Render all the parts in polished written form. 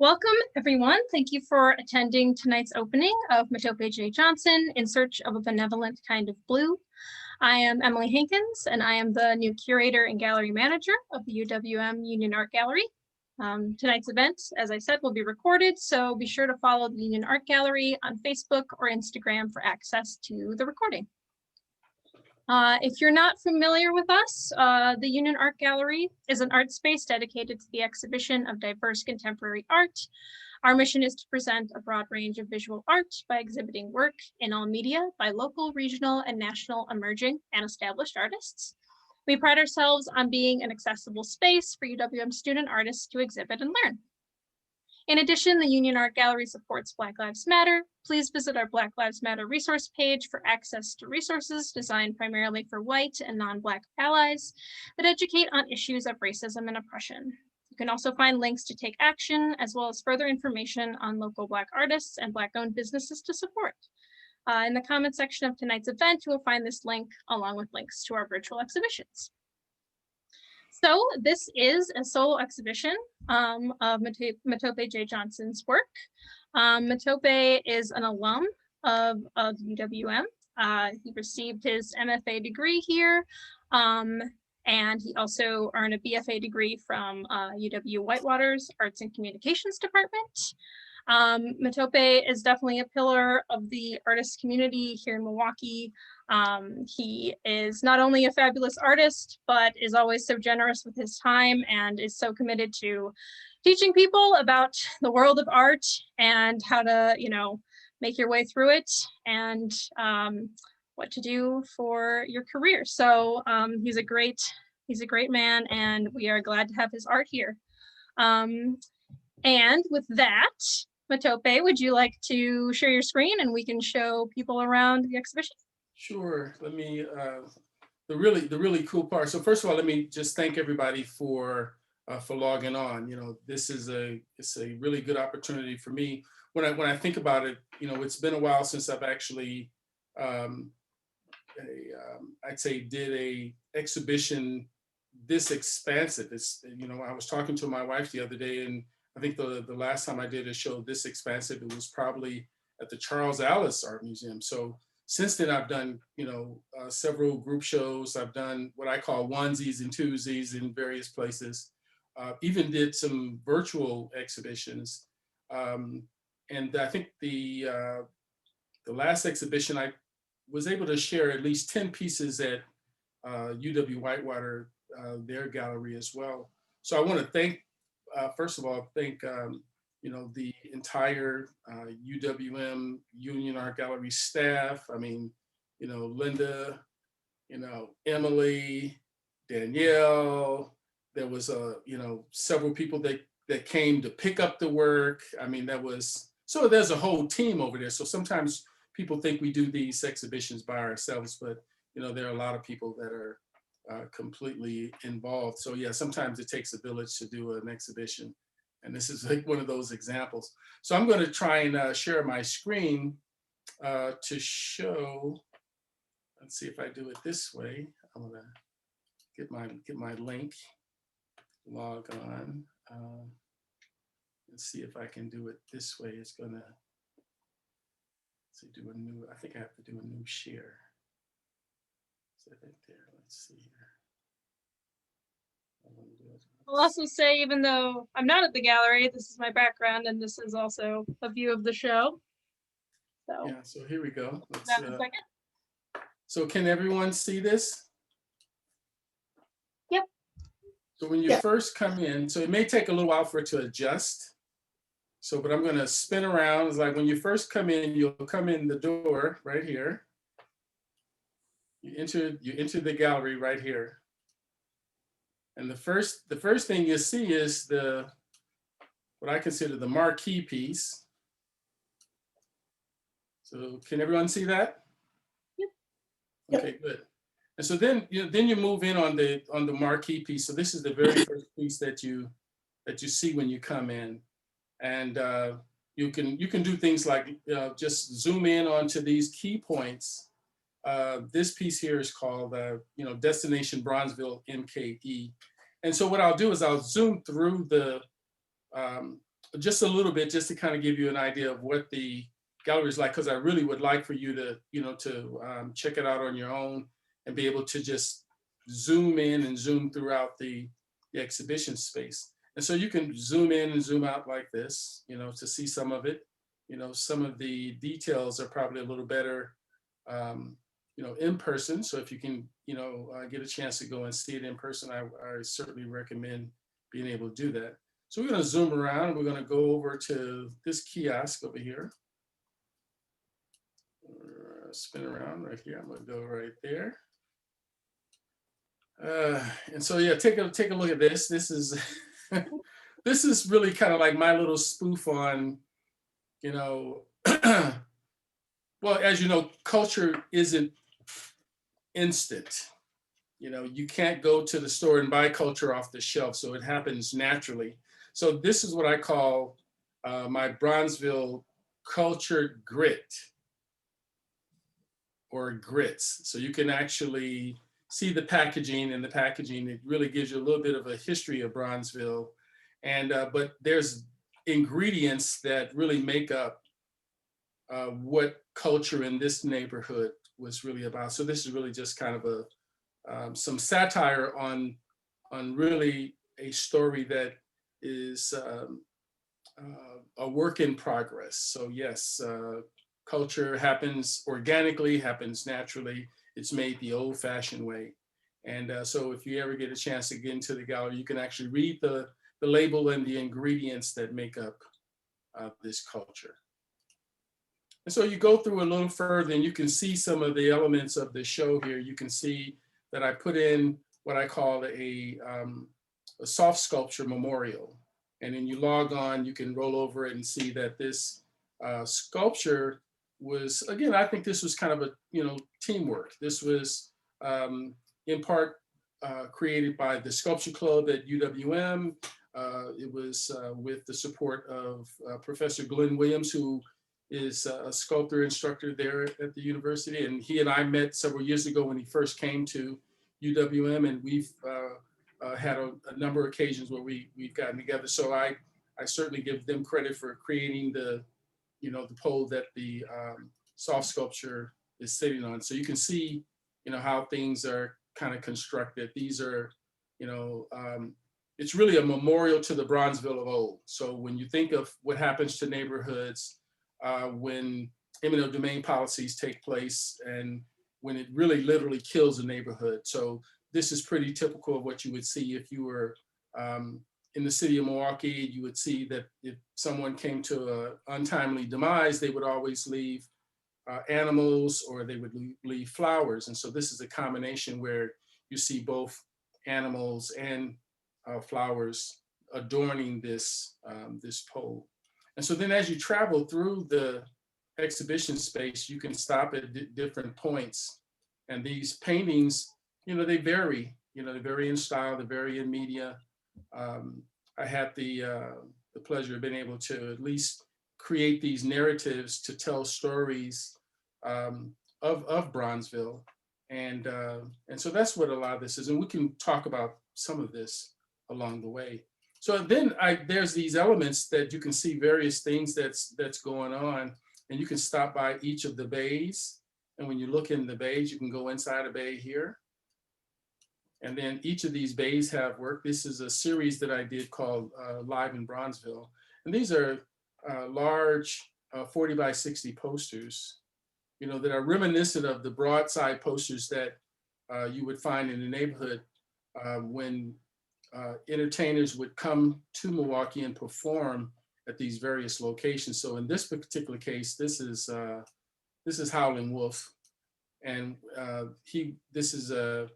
Welcome, everyone. Thank you for attending tonight's opening of Mutòpe J. Johnson, In Search of a Benevolent Kind of Blue. I am Emily Hankins, and I am the new curator and gallery manager of the UWM Union Art Gallery. Tonight's event, as I said, will be recorded, so be sure to follow the Union Art Gallery on Facebook or Instagram for access to the recording. If you're not familiar with us, the Union Art Gallery is an art space dedicated to the exhibition of diverse contemporary art. Our mission is to present a broad range of visual art by exhibiting work in all media by local, regional, and national emerging and established artists. We pride ourselves on being an accessible space for UWM student artists to exhibit and learn. In addition, the Union Art Gallery supports Black Lives Matter. Please visit our Black Lives Matter resource page for access to resources designed primarily for white and non-Black allies that educate on issues of racism and oppression. You can also find links to take action, as well as further information on local Black artists and Black-owned businesses to support. In the comment section of tonight's event, you will find this link along with links to our virtual exhibitions. So this is a solo exhibition of Mutòpe J. Johnson's work. Mutòpe is an alum of UWM. He received his MFA degree here, and he also earned a BFA degree from UW-Whitewater's Arts and Communications Department. Mutòpe is definitely a pillar of the artist community here in Milwaukee. He is not only a fabulous artist, but is always so generous with his time and is so committed to teaching people about the world of art and how to, make your way through it and what to do for your career. So he's a great man, and we are glad to have his art here. And with that, Mutòpe, would you like to share your screen and we can show people around the exhibition? Sure. Let me, the really cool part. So first of all, let me just thank everybody for logging on. This is it's a really good opportunity for me. When I think about it, it's been a while since I've actually, I'd say, did a exhibition this expansive. It's, I was talking to my wife the other day, and I think the last time I did a show this expansive, it was probably at the Charles Allis Art Museum. So since then, I've done, several group shows. I've done what I call onesies and twosies in various places. Even did some virtual exhibitions. And I think the last exhibition, I was able to share at least 10 pieces at UW-Whitewater, their gallery as well. So I want to thank, first of all, the entire UWM Union Art Gallery staff. I mean, Linda, Emily, Danielle. There was several people that came to pick up the work. I mean, so there's a whole team over there. So sometimes people think we do these exhibitions by ourselves, but there are a lot of people that are completely involved. So yeah, sometimes it takes a village to do an exhibition. And this is like one of those examples. So I'm going to try and share my screen to show. Let's see if I do it this way. I'm going to get my link, log on. Let's see if I can do it this way. It's going to do a new. I think I have to do a new share. So right there. Let's see here. I'll also say, even though I'm not at the gallery, this is my background, and this is also a view of the show. So yeah, so here we go. So can everyone see this? Yep. So when you first come in, so it may take a little while for it to adjust. So, but I'm going to spin around. It's like when you first come in, you'll come in the door right here. You enter the gallery right here. And the first thing you see is what I consider the marquee piece. So can everyone see that? Yep. Okay, good. And so then you move in on the marquee piece. So this is the very first piece that you see when you come in, and you can do things like just zoom in onto these key points. This piece here is called Destination Bronzeville MKE. And so what I'll do is I'll zoom through the just a little bit, just to kind of give you an idea of what the gallery is like, because I really would like for you to, check it out on your own and be able to just zoom in and zoom throughout the exhibition space. And so you can zoom in and zoom out like this, to see some of it. Some of the details are probably a little better, in person. So if you can, get a chance to go and see it in person, I certainly recommend being able to do that. So we're going to zoom around and we're going to go over to this kiosk over here. Spin around right here. I'm going to go right there. And so, yeah, take a look at this. This is this is really kind of like my little spoof on, well, as you know, culture isn't instant. You can't go to the store and buy culture off the shelf, so it happens naturally. So this is what I call my Bronzeville culture grit, or grits. So you can actually see the packaging, and the packaging, it really gives you a little bit of a history of Bronzeville. And but there's ingredients that really make up what culture in this neighborhood was really about. So this is really just kind of a some satire on really a story that is a work in progress. So yes, culture happens organically, happens naturally. It's made the old-fashioned way. And so if you ever get a chance to get into the gallery, you can actually read the label and the ingredients that make up this culture. And so you go through a little further and you can see some of the elements of the show here. You can see that I put in what I call a soft sculpture memorial. And then you log on, you can roll over it and see that this sculpture was, again, I think this was kind of a, teamwork. This was in part created by the Sculpture Club at UWM. It was with the support of Professor Glenn Williams, who is a sculptor instructor there at the university. And he and I met several years ago when he first came to UWM, and we've had a number of occasions where we've gotten together. So I certainly give them credit for creating the pole that the soft sculpture is sitting on. So you can see, how things are kind of constructed. These are, it's really a memorial to the Bronzeville of old. So when you think of what happens to neighborhoods when eminent domain policies take place, and when it really literally kills a neighborhood. So this is pretty typical of what you would see if you were in the city of Milwaukee. You would see that if someone came to an untimely demise, they would always leave animals, or they would leave flowers. And so this is a combination where you see both animals and flowers adorning this, this pole. And so then as you travel through the exhibition space, you can stop at different points. And these paintings, they vary. They vary in style, they vary in media. I had the pleasure of being able to at least create these narratives to tell stories of Bronzeville. And so that's what a lot of this is. And we can talk about some of this along the way. So then there's these elements that you can see various things that's going on, and you can stop by each of the bays. And when you look in the bays, you can go inside a bay here. And then each of these bays have work. This is a series that I did called Live in Bronzeville. And these are large 40 by 60 posters, that are reminiscent of the broadside posters that you would find in the neighborhood when entertainers would come to Milwaukee and perform at these various locations. So in this particular case, this is Howling Wolf, and this is the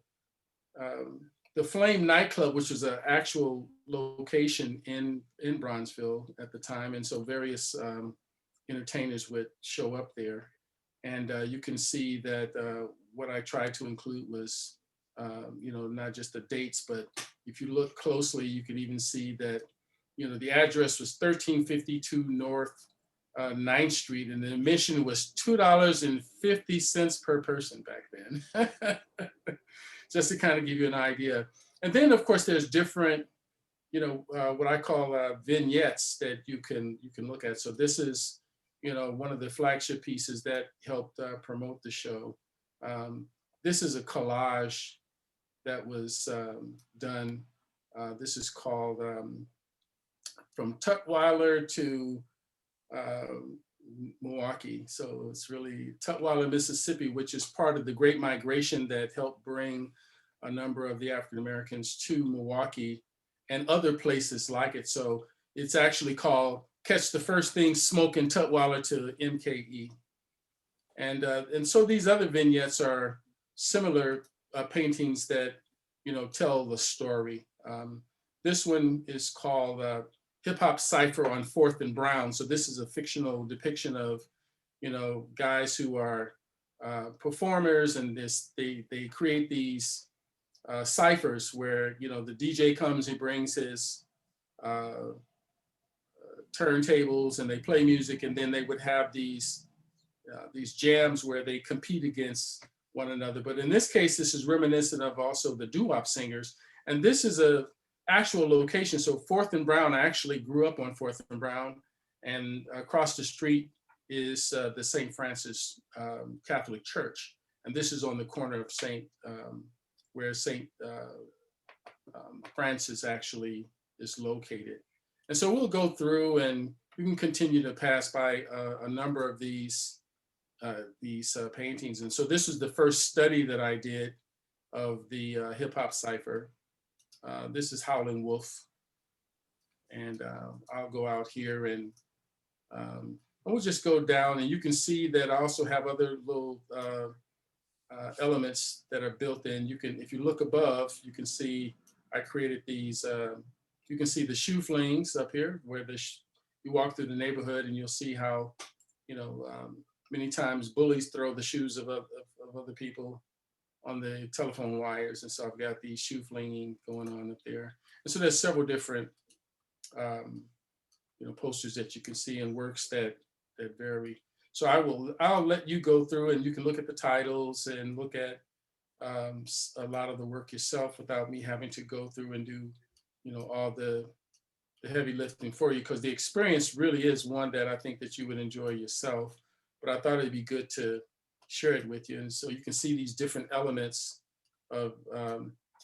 Flame nightclub, which was an actual location in Bronzeville at the time, and so various entertainers would show up there. And you can see that what I tried to include was not just the dates, but if you look closely, you can even see that, the address was 1352 North 9th Street, and the admission was $2.50 per person back then, just to kind of give you an idea. And then, of course, there's different what I call vignettes that you can look at. So this is, one of the flagship pieces that helped promote the show. This is a collage that was done. This is called From Tutwiler to Milwaukee. So it's really Tutwiler, Mississippi, which is part of the Great Migration that helped bring a number of the African Americans to Milwaukee and other places like it. So it's actually called Catch the First Thing Smoking Tutwiler to MKE. And so these other vignettes are similar paintings that, tell the story. This one is called Hip Hop Cipher on 4th and Brown. So this is a fictional depiction of, guys who are performers, and they create these ciphers where, the DJ comes, he brings his turntables and they play music, and then they would have these jams where they compete against one another. But in this case, this is reminiscent of also the doo-wop singers. And this is a actual location. So 4th and Brown, I actually grew up on 4th and Brown, and across the street is the St. Francis Catholic Church. And this is on the corner of where St. Francis actually is located. And so we'll go through and we can continue to pass by a number of these paintings. And so this is the first study that I did of the hip hop cipher. This is Howling Wolf. And I'll go out here and we'll just go down, and you can see that I also have other little elements that are built in. If you look above, you can see I created these, you can see the shoe flings up here where you walk through the neighborhood and you'll see how, many times bullies throw the shoes of other people on the telephone wires. And so I've got these shoe flinging going on up there. And so there's several different, posters that you can see and works that vary. So I'll let you go through and you can look at the titles and look at a lot of the work yourself without me having to go through and do, all the heavy lifting for you, because the experience really is one that I think that you would enjoy yourself. But I thought it'd be good to share it with you. And so you can see these different elements of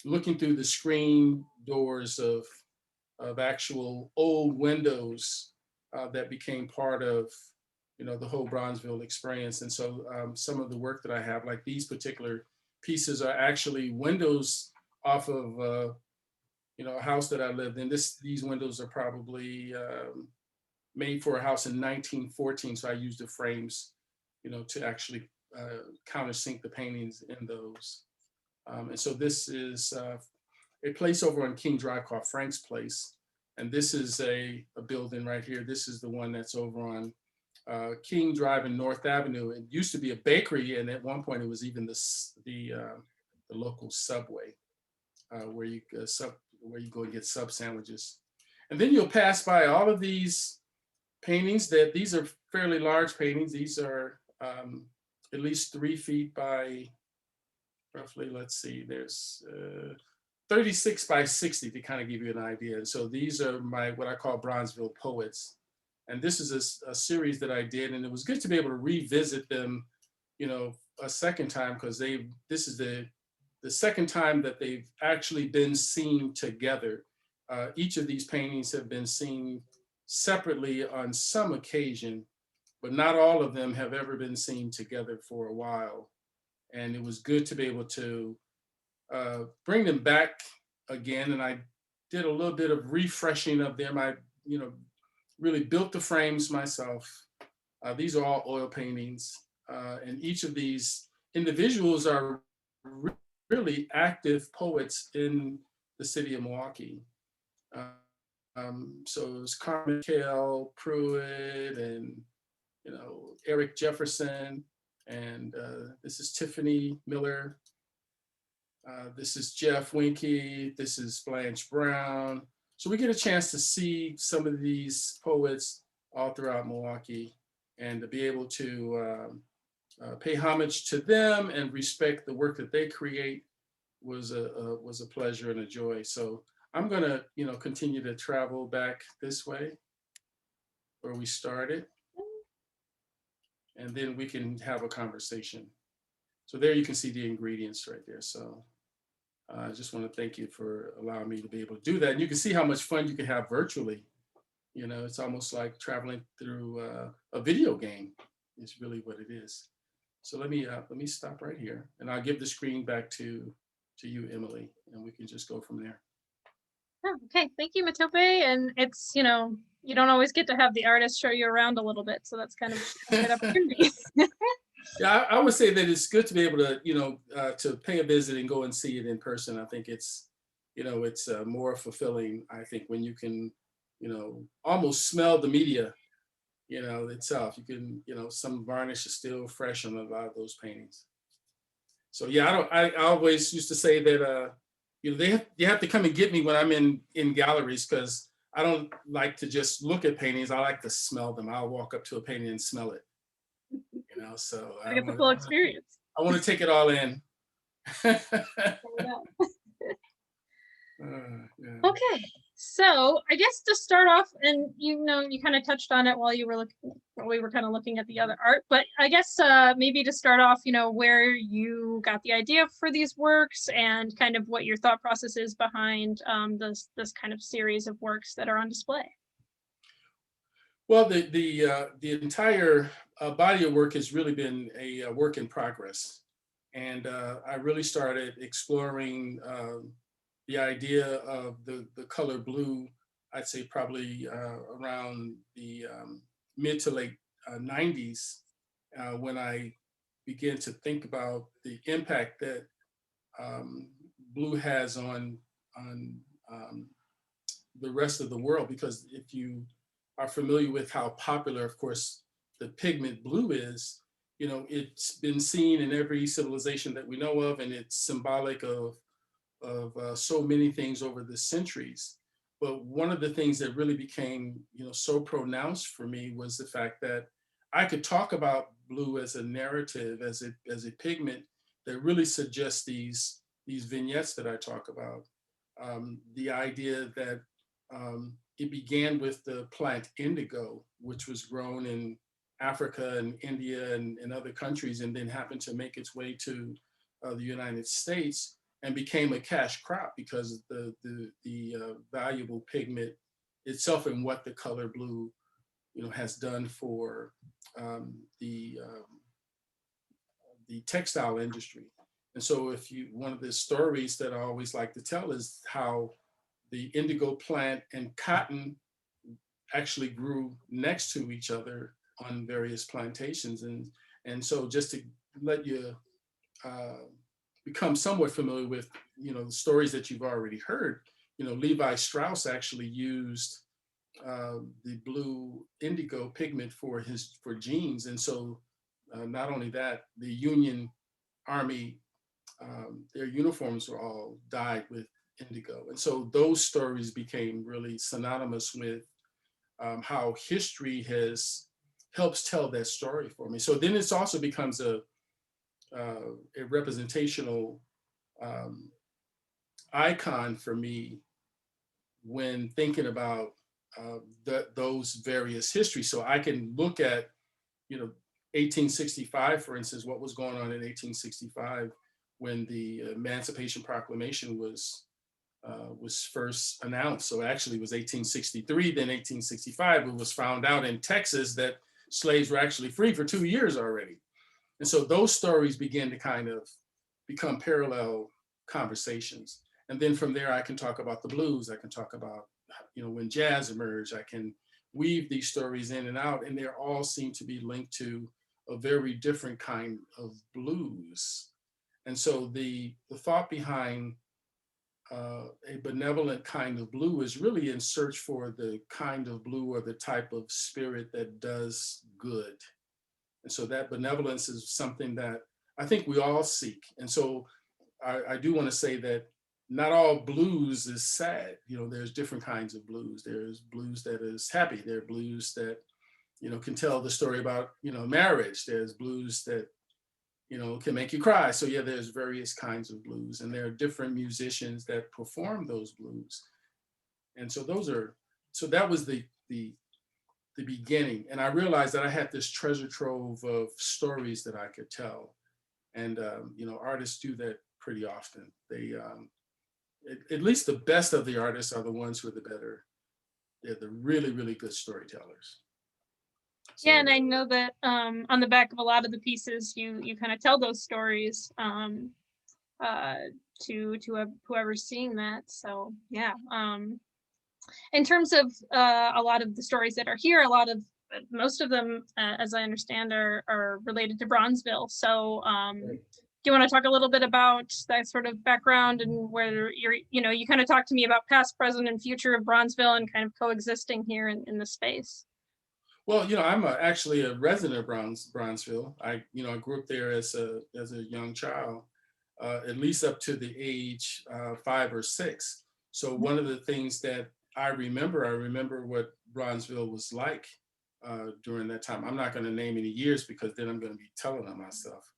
looking through the screen doors of actual old windows that became part of, the whole Bronzeville experience. And so some of the work that I have, like these particular pieces, are actually windows off of, a house that I lived in. These windows are probably made for a house in 1914. So I used the frames, to actually countersink the paintings in those. And so this is a place over on King Drive called Frank's Place. And this is a building right here. This is the one that's over on King Drive and North Avenue. It used to be a bakery, and at one point it was even the local Subway where you go and get sub sandwiches. And then you'll pass by all of these paintings. These are fairly large paintings. These are at least 3 feet by roughly, let's see, there's 36 by 60 to kind of give you an idea. And so these are what I call Bronzeville Poets. And this is a series that I did, and it was good to be able to revisit them, a second time, because this is the second time that they've actually been seen together. Each of these paintings have been seen separately on some occasion, but not all of them have ever been seen together for a while. And it was good to be able to bring them back again. And I did a little bit of refreshing of them. I, really built the frames myself. These are all oil paintings. And each of these individuals are really active poets in the city of Milwaukee. So it's Carmen Cale Pruitt and, Eric Jefferson. And this is Tiffany Miller. This is Jeff Winkie. This is Blanche Brown. So we get a chance to see some of these poets all throughout Milwaukee, and to be able to pay homage to them and respect the work that they create was a pleasure and a joy. So I'm gonna, continue to travel back this way where we started, and then we can have a conversation. So there you can see the ingredients right there. So I just want to thank you for allowing me to be able to do that. And you can see how much fun you can have virtually. It's almost like traveling through a video game. Is really what it is. So let me stop right here, and I'll give the screen back to you, Emily, and we can just go from there. Oh, okay, thank you, Mutòpe. And it's, you don't always get to have the artist show you around a little bit, so that's kind of a good opportunity. Yeah, I would say that it's good to be able to, to pay a visit and go and see it in person. I think it's, it's more fulfilling, I think, when you can, almost smell the media, itself. You can, some varnish is still fresh on a lot of those paintings. So yeah, I always used to say that, you have to come and get me when I'm in galleries, because I don't like to just look at paintings. I like to smell them. I'll walk up to a painting and smell it. So I get the full experience. I want to take it all in. Yeah. Okay, so I guess to start off, and you kind of touched on it while we were kind of looking at the other art, but I guess maybe to start off, where you got the idea for these works and kind of what your thought process is behind this kind of series of works that are on display. Well, the entire body of work has really been a work in progress, and I really started exploring the idea of the color blue. I'd say probably around the mid to late 90s, when I began to think about the impact that blue has on the rest of the world. Because if you are familiar with how popular, of course, the pigment blue is, it's been seen in every civilization that we know of, and it's symbolic of so many things over the centuries. But one of the things that really became, so pronounced for me was the fact that I could talk about blue as a narrative, as a pigment that really suggests these vignettes that I talk about. The idea that it began with the plant indigo, which was grown in Africa and India and other countries, and then happened to make its way to the United States and became a cash crop because of the valuable pigment itself and what the color blue, has done for the textile industry. And so one of the stories that I always like to tell is how the indigo plant and cotton actually grew next to each other on various plantations. And so just to let you become somewhat familiar with, the stories that you've already heard, Levi Strauss actually used the blue indigo pigment for jeans. And so not only that, the Union Army, their uniforms were all dyed with indigo. And so those stories became really synonymous with how history helps tell that story for me. So then it also becomes a representational icon for me when thinking about those various histories. So I can look at, 1865, for instance, what was going on in 1865 when the Emancipation Proclamation was first announced. So actually it was 1863, then 1865, it was found out in Texas that slaves were actually free for 2 years already. And so those stories begin to kind of become parallel conversations. And then from there, I can talk about the blues. I can talk about, when jazz emerged. I can weave these stories in and out, and they all seem to be linked to a very different kind of blues. And so the thought behind a benevolent kind of blue is really in search for the kind of blue or the type of spirit that does good. And so that benevolence is something that I think we all seek. And so I do want to say that not all blues is sad. There's different kinds of blues. There's blues that is happy. There are blues that, can tell the story about, marriage. There's blues that, can make you cry. So yeah, there's various kinds of blues, and there are different musicians that perform those blues. And so that was the beginning. And I realized that I had this treasure trove of stories that I could tell. And, artists do that pretty often. They, at least the best of the artists are the ones who are the better. They're the really, really good storytellers. Yeah, and I know that on the back of a lot of the pieces, you kind of tell those stories to whoever's seeing that. So yeah, in terms of a lot of the stories that are here, most of them, as I understand, are related to Bronzeville. So Right. do you want to talk a little bit about that sort of background and where you kind of talked to me about past, present, and future of Bronzeville and kind of coexisting here in the space? Well, I'm actually a resident of Bronzeville. I grew up there as a young child, at least up to the age 5 or 6. So one of the things that I remember what Bronzeville was like during that time. I'm not going to name any years because then I'm going to be telling on myself.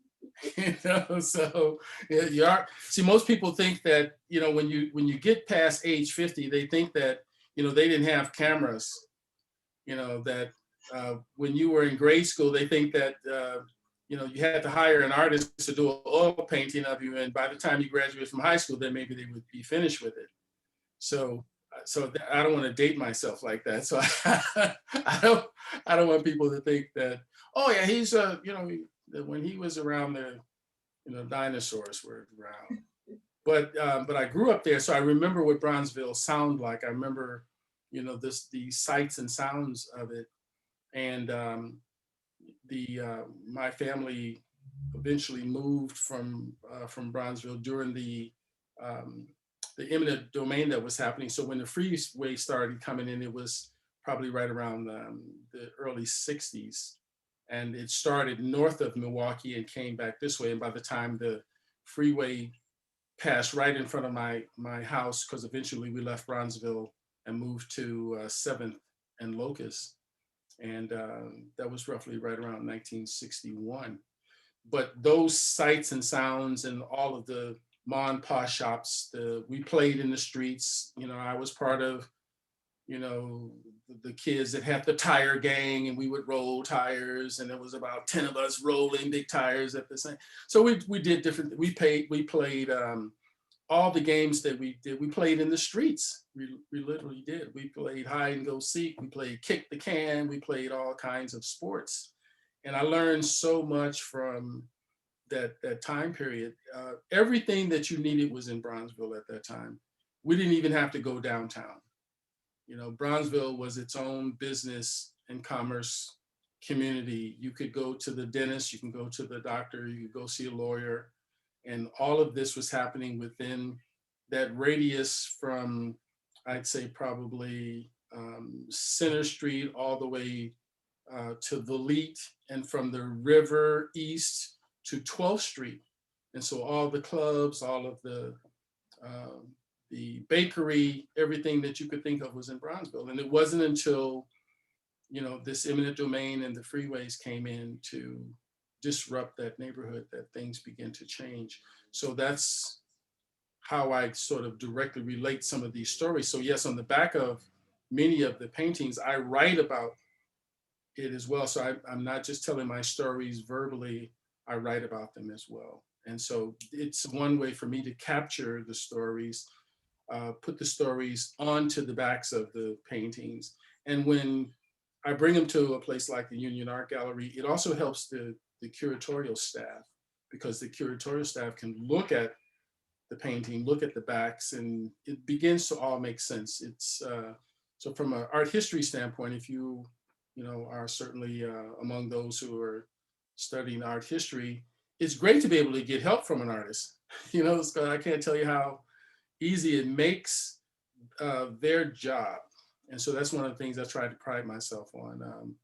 So yeah, you are. See, most people think that when you get past age 50, they think that they didn't have cameras. That when you were in grade school, they think that you had to hire an artist to do an oil painting of you, and by the time you graduate from high school, then maybe they would be finished with it. So I don't want to date myself like that. So I don't want people to think that, oh yeah, he's when he was around, the dinosaurs were around. But I grew up there, so I remember what Bronzeville sounded like. I remember the sights and sounds of it. And my family eventually moved from Bronzeville during the eminent domain that was happening. So when the freeway started coming in, it was probably right around the early 60s. And it started north of Milwaukee and came back this way. And by the time the freeway passed right in front of my house, because eventually we left Bronzeville and moved to 7th and Locust. And that was roughly right around 1961. But those sights and sounds and all of the ma and pa shops, we played in the streets. I was part of, the kids that had the tire gang, and we would roll tires, and there was about 10 of us rolling big tires at the same. So we did different. We played all the games that we did. We played in the streets. We literally did. We played hide and go seek. We played kick the can. We played all kinds of sports, and I learned so much from that time period. Everything that you needed was in Bronzeville at that time. We didn't even have to go downtown. Bronzeville was its own business and commerce community. You could go to the dentist, you can go to the doctor, you could go see a lawyer. And all of this was happening within that radius from, I'd say, probably Center Street all the way to Valit, and from the river east to 12th Street. And so all the clubs, all of the bakery, everything that you could think of was in Bronzeville. And it wasn't until, this eminent domain and the freeways came in to disrupt that neighborhood that things began to change. So that's how I sort of directly relate some of these stories. So yes, on the back of many of the paintings, I write about it as well. So I'm not just telling my stories verbally, I write about them as well. And so it's one way for me to capture the stories, put the stories onto the backs of the paintings. And when I bring them to a place like the Union Art Gallery, it also helps the curatorial staff, because the curatorial staff can look at the painting, look at the backs, and it begins to all make sense. It's so from an art history standpoint, if you are certainly among those who are studying art history, it's great to be able to get help from an artist. I can't tell you how easy it makes their job. And so that's one of the things I try to pride myself on.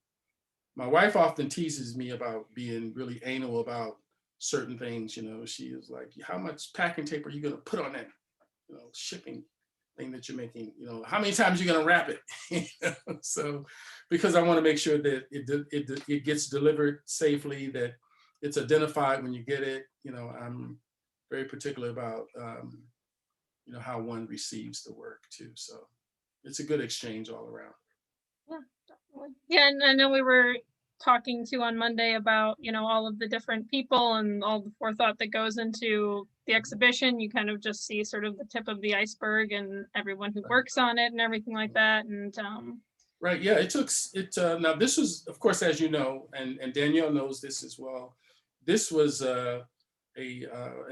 My wife often teases me about being really anal about certain things. She is like, how much packing tape are you going to put on that shipping thing that you're making? How many times are you going to wrap it? So because I want to make sure that it gets delivered safely, that it's identified when you get it. I'm very particular about how one receives the work too. So it's a good exchange all around. Yeah, definitely. Yeah, and I know we were talking to on Monday about, all of the different people and all the forethought that goes into the exhibition. You kind of just see sort of the tip of the iceberg and everyone who works on it and everything like that. And Right. Yeah. It took it. Now, this was, of course, as you know, and Danielle knows this as well. This was an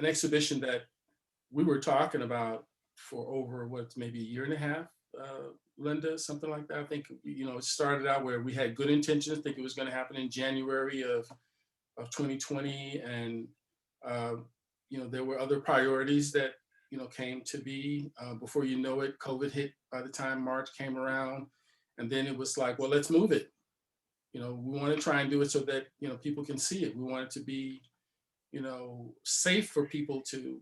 exhibition that we were talking about for over maybe a year and a half, Linda, something like that. I think, it started out where we had good intentions. I think it was going to happen in January of 2020. And, there were other priorities that, came to be. Before you know it, COVID hit by the time March came around. And then it was like, well, let's move it. We want to try and do it so that, people can see it. We want it to be, safe for people to,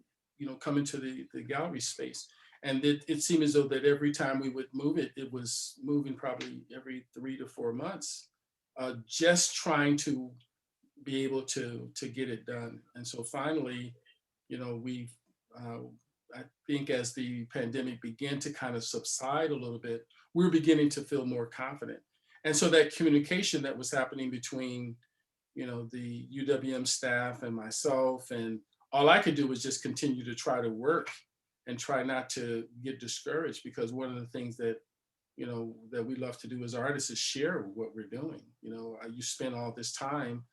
come into the gallery space. And it seemed as though that every time we would move it, it was moving probably every 3 to 4 months, just trying to be able to get it done. And so finally, we've, I think as the pandemic began to kind of subside a little bit, we were beginning to feel more confident. And so that communication that was happening between, the UWM staff and myself, and all I could do was just continue to try to work and try not to get discouraged, because one of the things that, that we love to do as artists is share what we're doing. You spend all this time,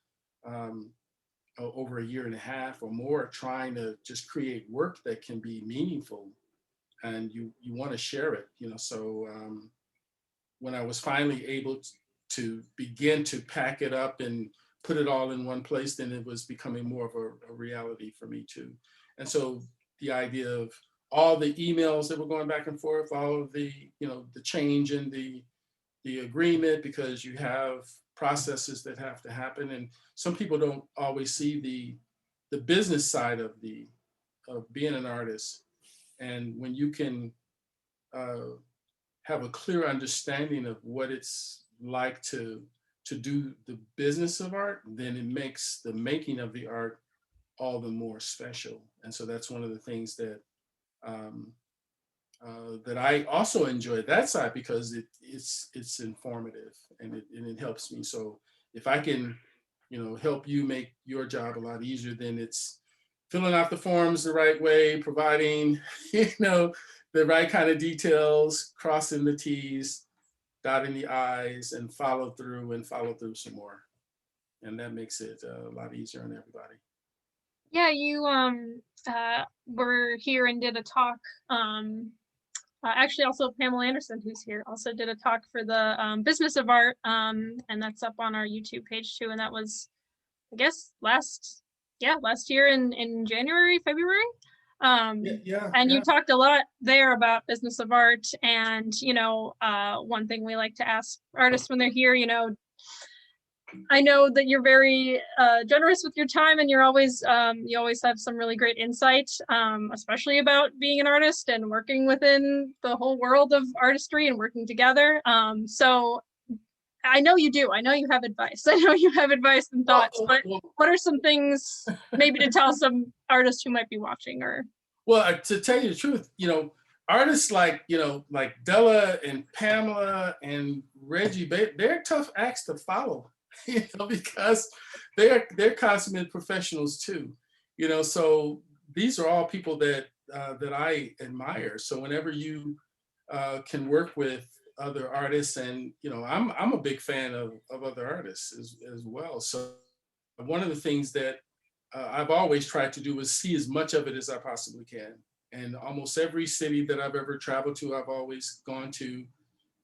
over a year and a half or more, trying to just create work that can be meaningful, and you want to share it. So when I was finally able to begin to pack it up and put it all in one place, then it was becoming more of a reality for me too. And so the idea of all the emails that were going back and forth, all of the, the change in the agreement, because you have processes that have to happen. And some people don't always see the business side of being an artist. And when you can have a clear understanding of what it's like to do the business of art, then it makes the making of the art all the more special. And so that's one of the things that that I also enjoy that side, because it's informative, and it helps me. So if I can, help you make your job a lot easier, then it's filling out the forms the right way, providing, the right kind of details, crossing the T's, dotting the I's, and follow through some more. And that makes it a lot easier on everybody. Yeah, you were here and did a talk. Actually, also Pamela Anderson, who's here, also did a talk for the business of art, and that's up on our YouTube page too. And that was, I guess, last year in January, February. And you talked a lot there about business of art, and one thing we like to ask artists when they're here, I know that you're very generous with your time, and you always have some really great insight, especially about being an artist and working within the whole world of artistry and working together. So I know you do. I know you have advice. I know you have advice and thoughts, but what are some things maybe to tell some artists who might be watching? Or well, to tell you the truth, artists like Della and Pamela and Reggie, they're tough acts to follow. Because they're consummate professionals too. So these are all people that I admire. So whenever you can work with other artists, and I'm a big fan of other artists as well. So one of the things that I've always tried to do is see as much of it as I possibly can. And almost every city that I've ever traveled to, I've always gone to,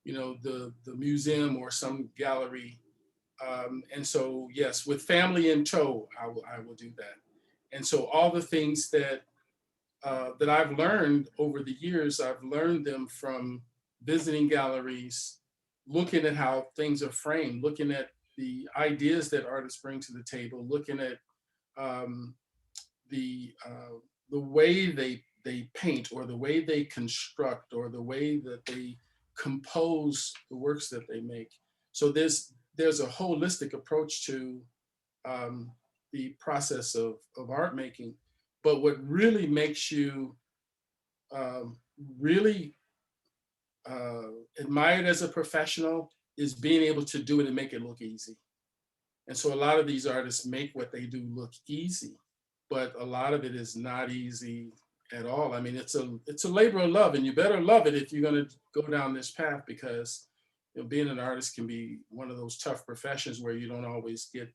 the museum or some gallery. And so, yes, with family in tow, I will do that. And so all the things that that I've learned over the years, I've learned them from visiting galleries, looking at how things are framed, looking at the ideas that artists bring to the table, looking at the way they paint, or the way they construct, or the way that they compose the works that they make. So there's a holistic approach to the process of art making. But what really makes you really admired as a professional is being able to do it and make it look easy. And so a lot of these artists make what they do look easy, but a lot of it is not easy at all. I mean, it's a labor of love, and you better love it if you're going to go down this path, because being an artist can be one of those tough professions where you don't always get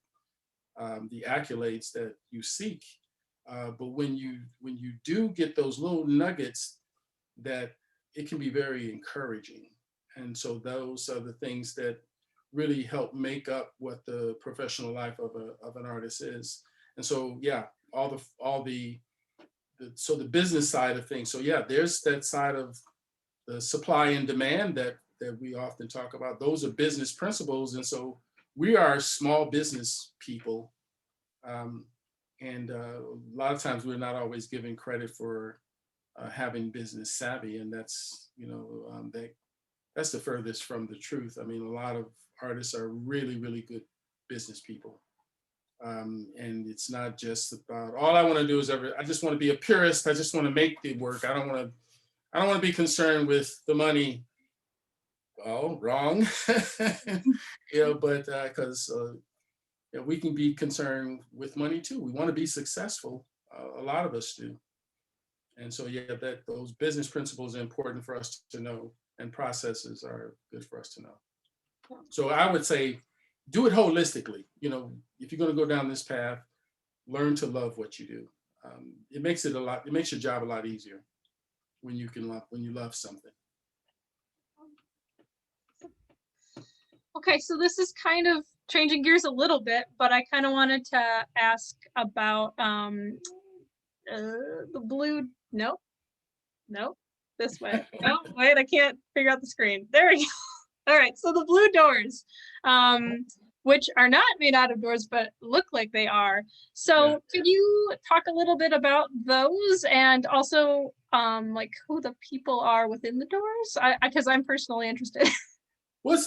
the accolades that you seek. But when you do get those little nuggets, that it can be very encouraging. And so those are the things that really help make up what the professional life of an artist is. And so, yeah, all the so the business side of things. So yeah, there's that side of the supply and demand that we often talk about. Those are business principles. And so we are small business people. And a lot of times we're not always given credit for having business savvy. And that's, that's the furthest from the truth. I mean, a lot of artists are really, really good business people. And it's not just about, all I want to do is I just want to be a purist. I just want to make the work. I don't want to be concerned with the money. Well, wrong. But because we can be concerned with money too. We want to be successful. A lot of us do. And so, that those business principles are important for us to know, and processes are good for us to know. So I would say, do it holistically. If you're going to go down this path, learn to love what you do. It makes your job a lot easier when you love something. Okay, so this is kind of changing gears a little bit, but I kind of wanted to ask about the blue. Nope, this way. Oh, wait, I can't figure out the screen. There we go. All right, so the blue doors, which are not made out of doors, but look like they are. So could you talk a little bit about those, and also like who the people are within the doors? Because I'm personally interested. Well,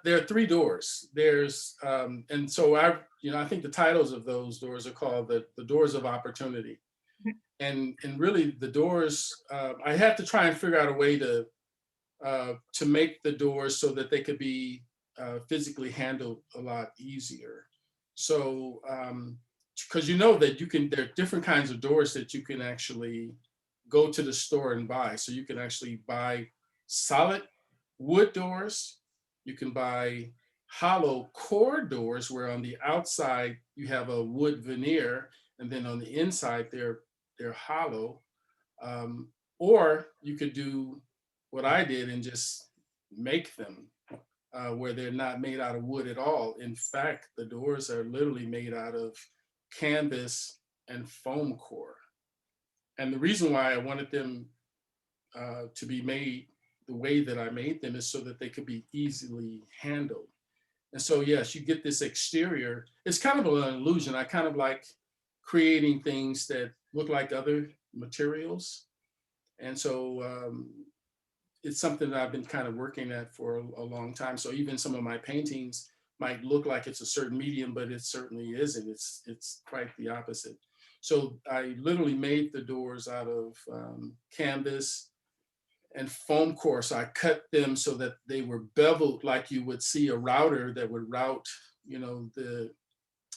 there are three doors. There's and so I think the titles of those doors are called the doors of opportunity. And really the doors, I had to try and figure out a way to make the doors so that they could be physically handled a lot easier. So, because that there are different kinds of doors that you can actually go to the store and buy. So you can actually buy solid wood doors. You can buy hollow core doors, where on the outside you have a wood veneer, and then on the inside they're hollow. Or you could do what I did and just make them, where they're not made out of wood at all. In fact, the doors are literally made out of canvas and foam core. And the reason why I wanted them to be made the way that I made them is so that they could be easily handled. And so, yes, you get this exterior. It's kind of an illusion. I kind of like creating things that look like other materials. And so it's something that I've been kind of working at for a long time. So even some of my paintings might look like it's a certain medium, but it certainly isn't. It's quite the opposite. So I literally made the doors out of canvas and foam core. So I cut them so that they were beveled, like you would see a router that would route, the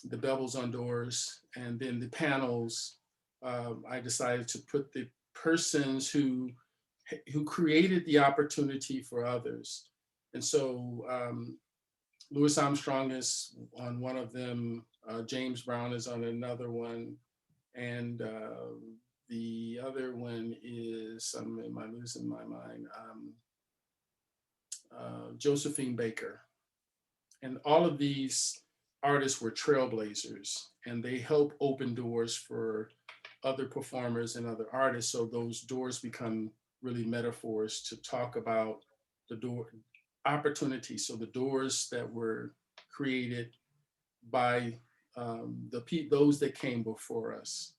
bevels on doors. And then the panels, I decided to put the persons who created the opportunity for others. And so Louis Armstrong is on one of them, James Brown is on another one, and the other one is, am I losing my mind? Josephine Baker. And all of these artists were trailblazers, and they help open doors for other performers and other artists. So those doors become really metaphors to talk about the door opportunities. So the doors that were created by those that came before us.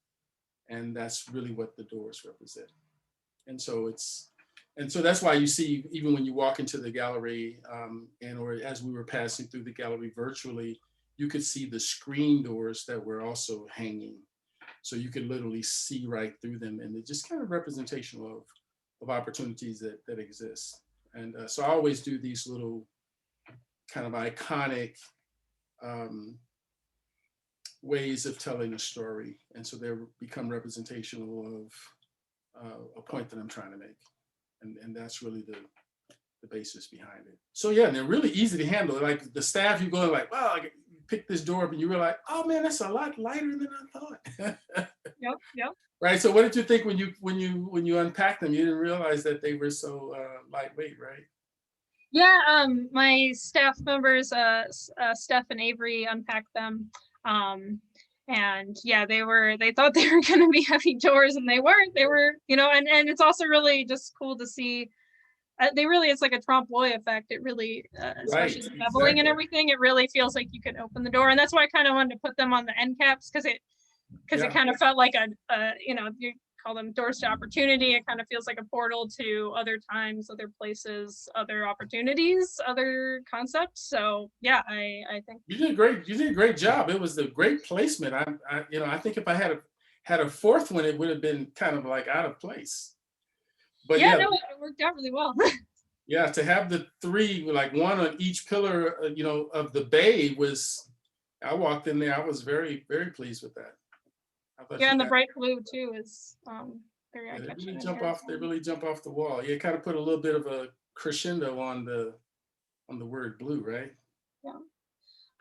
And that's really what the doors represent. And so that's why you see, even when you walk into the gallery, or as we were passing through the gallery virtually, you could see the screen doors that were also hanging. So you could literally see right through them, and it's just kind of representational of opportunities that exist. And so I always do these little kind of iconic ways of telling a story. And so they become representational of a point that I'm trying to make. And that's really the basis behind it. So yeah, and they're really easy to handle. Like the staff, you go like, wow, you pick this door up and you realize, oh man, that's a lot lighter than I thought. Yep. Right. So what did you think when you unpacked them? You didn't realize that they were so lightweight, right? Yeah, my staff members, Steph and Avery, unpacked them. And yeah, they thought they were going to be heavy doors, and they weren't. They were, and it's also really just cool to see. It's like a trompe l'oeil effect. It really, especially the beveling and everything, it really feels like you can open the door. And that's why I kind of wanted to put them on the end caps, because it kind of felt like you call them doors to opportunity. It kind of feels like a portal to other times, other places, other opportunities, other concepts. So yeah, I think you did great. You did a great job. It was a great placement. I think if I had a fourth one, it would have been kind of like out of place. But yeah, no, it worked out really well. Yeah, to have the three, like one on each pillar, of the bay I walked in there, I was very, very pleased with that. Yeah, and the bright blue too is very eye-catching. They really jump off the wall. You kind of put a little bit of a crescendo on the word blue, right? Yeah.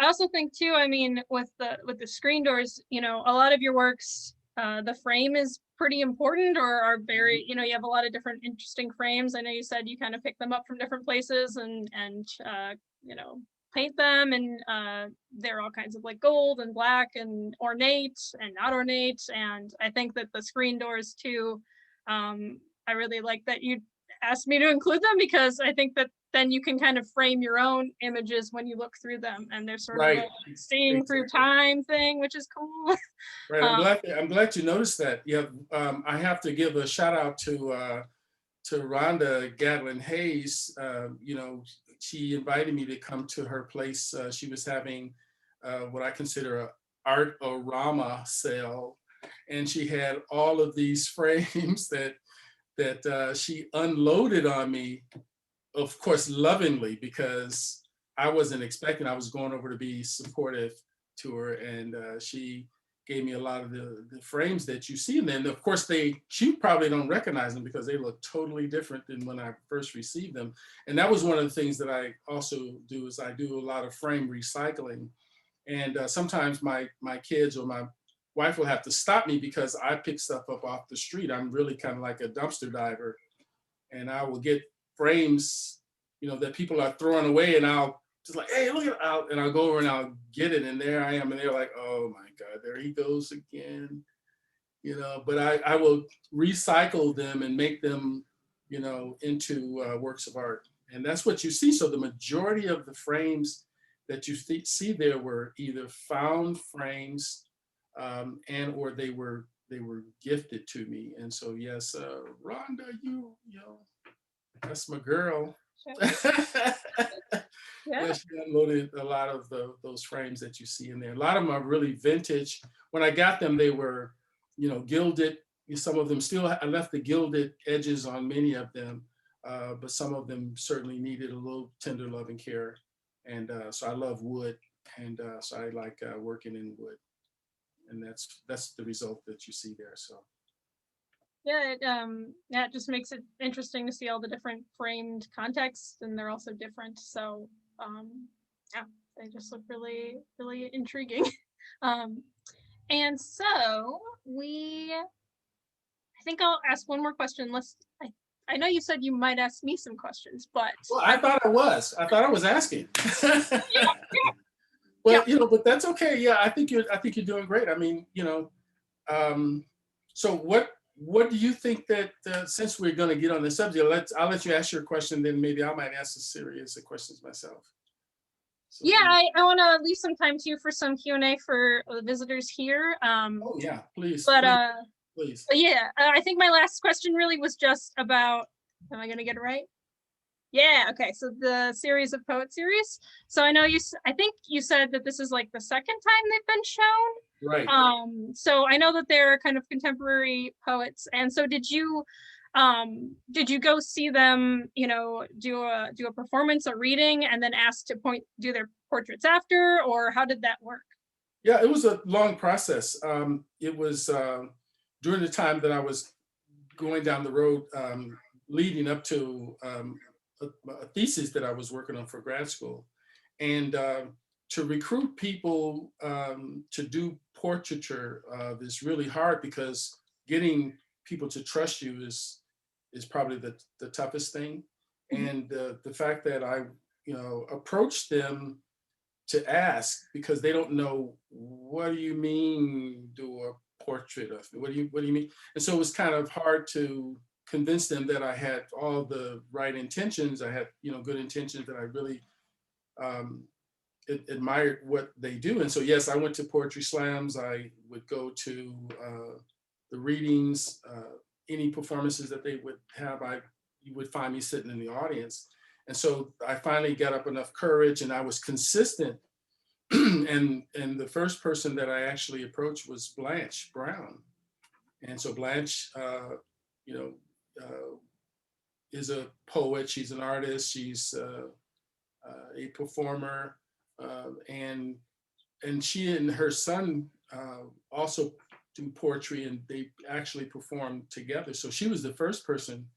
I also think too, I mean, with the screen doors, a lot of your works, the frame is pretty important, or are very, you have a lot of different interesting frames. I know you said you kind of pick them up from different places and paint them, and they're all kinds of like gold and black and ornate and not ornate. And I think that the screen doors too, I really like that you asked me to include them, because I think that then you can kind of frame your own images when you look through them, and they're sort of like seeing through time thing, which is cool. Right, I'm glad you noticed that. Yeah, I have to give a shout out to Rhonda Gadlin Hayes. She invited me to come to her place. She was having what I consider an art-orama sale, and she had all of these frames that she unloaded on me, of course, lovingly, because I wasn't expecting. I was going over to be supportive to her, and she gave me a lot of the frames that you see. And then, of course, you probably don't recognize them because they look totally different than when I first received them. And that was one of the things that I also do, is I do a lot of frame recycling. And sometimes my kids or my wife will have to stop me because I pick stuff up off the street. I'm really kind of like a dumpster diver, and I will get frames, that people are throwing away, and I'll just like, hey, look at it, and I'll go over and I'll get it, and there I am, and they're like, oh my God, there he goes again, But I will recycle them and make them, into works of art, and that's what you see. So the majority of the frames that you see there were either found frames, and or they were gifted to me. And so yes, Rhonda, that's my girl. Yeah, she unloaded a lot of those frames that you see in there. A lot of them are really vintage. When I got them, they were, gilded. Some of them I left the gilded edges on many of them, but some of them certainly needed a little tender love and care. And so I love wood, and so I like working in wood, and that's the result that you see there. So. Yeah, it just makes it interesting to see all the different framed contexts, and they're also different. So yeah, they just look really, really intriguing. And so I think I'll ask one more question. I know you said you might ask me some questions, but well, I thought I was asking. Yeah. Well, but that's okay. Yeah, I think you're doing great. I mean, so what do you think that since we're going to get on the subject, I'll let you ask your question, then maybe I might ask a series of questions myself. So, yeah, I want to leave some time too for some Q&A for the visitors here. Oh yeah, please. But please. But yeah, I think my last question really was just about. Am I going to get it right? Yeah. Okay. So the series of poet series. So I think you said that this is like the second time they've been shown. Right. So I know that they're kind of contemporary poets, and so did you Did you go see them, you know, do a performance, a reading, and then ask to do their portraits after, or how did that work? Yeah, it was a long process. It was during the time that I was going down the road, leading up to a thesis that I was working on for grad school. And to recruit people to do portraiture is really hard, because getting people to trust you is probably the toughest thing. Mhm. And the fact that I, approached them to ask, because they don't know, what do you mean do a portrait of me? What do you mean? And so it was kind of hard to convince them that I had all the right intentions. I had, good intentions, that I really um, admired what they do. And so, yes, I went to poetry slams. I would go to the readings, any performances that they would have. You would find me sitting in the audience. And so I finally got up enough courage, and I was consistent. and the first person that I actually approached was Blanche Brown. And so Blanche, you know, is a poet. She's an artist. She's a performer, and she and her son also do poetry, and they actually perform together. So she was the first person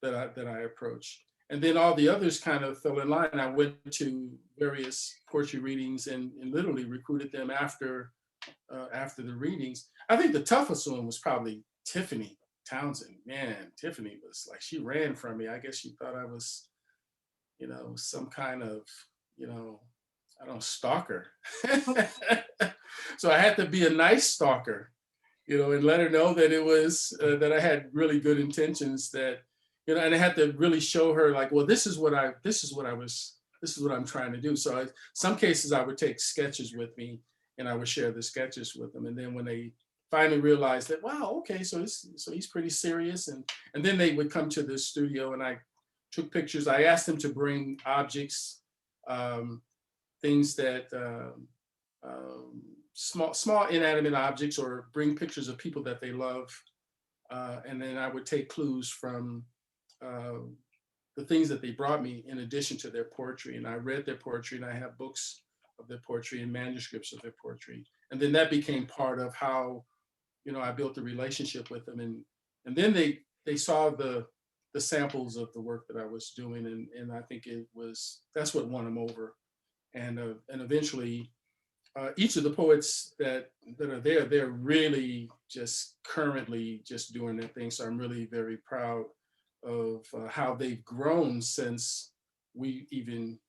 that I approached, and then all the others kind of fell in line. I went to various poetry readings and literally recruited them after the readings. I think the toughest one was probably Tiffany Townsend. Man, Tiffany was like, she ran from me. I guess she thought I was, some kind of, I don't know, stalker. So I had to be a nice stalker, and let her know that it was that I had really good intentions. That, and I had to really show her, like, well, this is what I'm trying to do. So some cases I would take sketches with me, and I would share the sketches with them. And then when they finally realized that, wow, okay, so he's pretty serious, and then they would come to the studio, and I took pictures. I asked them to bring objects, things that small inanimate objects, or bring pictures of people that they love, and then I would take clues from the things that they brought me, in addition to their poetry. And I read their poetry, and I have books of their poetry and manuscripts of their poetry. And then that became part of how, I built a relationship with them. And then they saw the samples of the work that I was doing, and I think that's what won them over. And eventually, each of the poets that are there, they're really just currently just doing their thing. So I'm really very proud of how they've grown since we even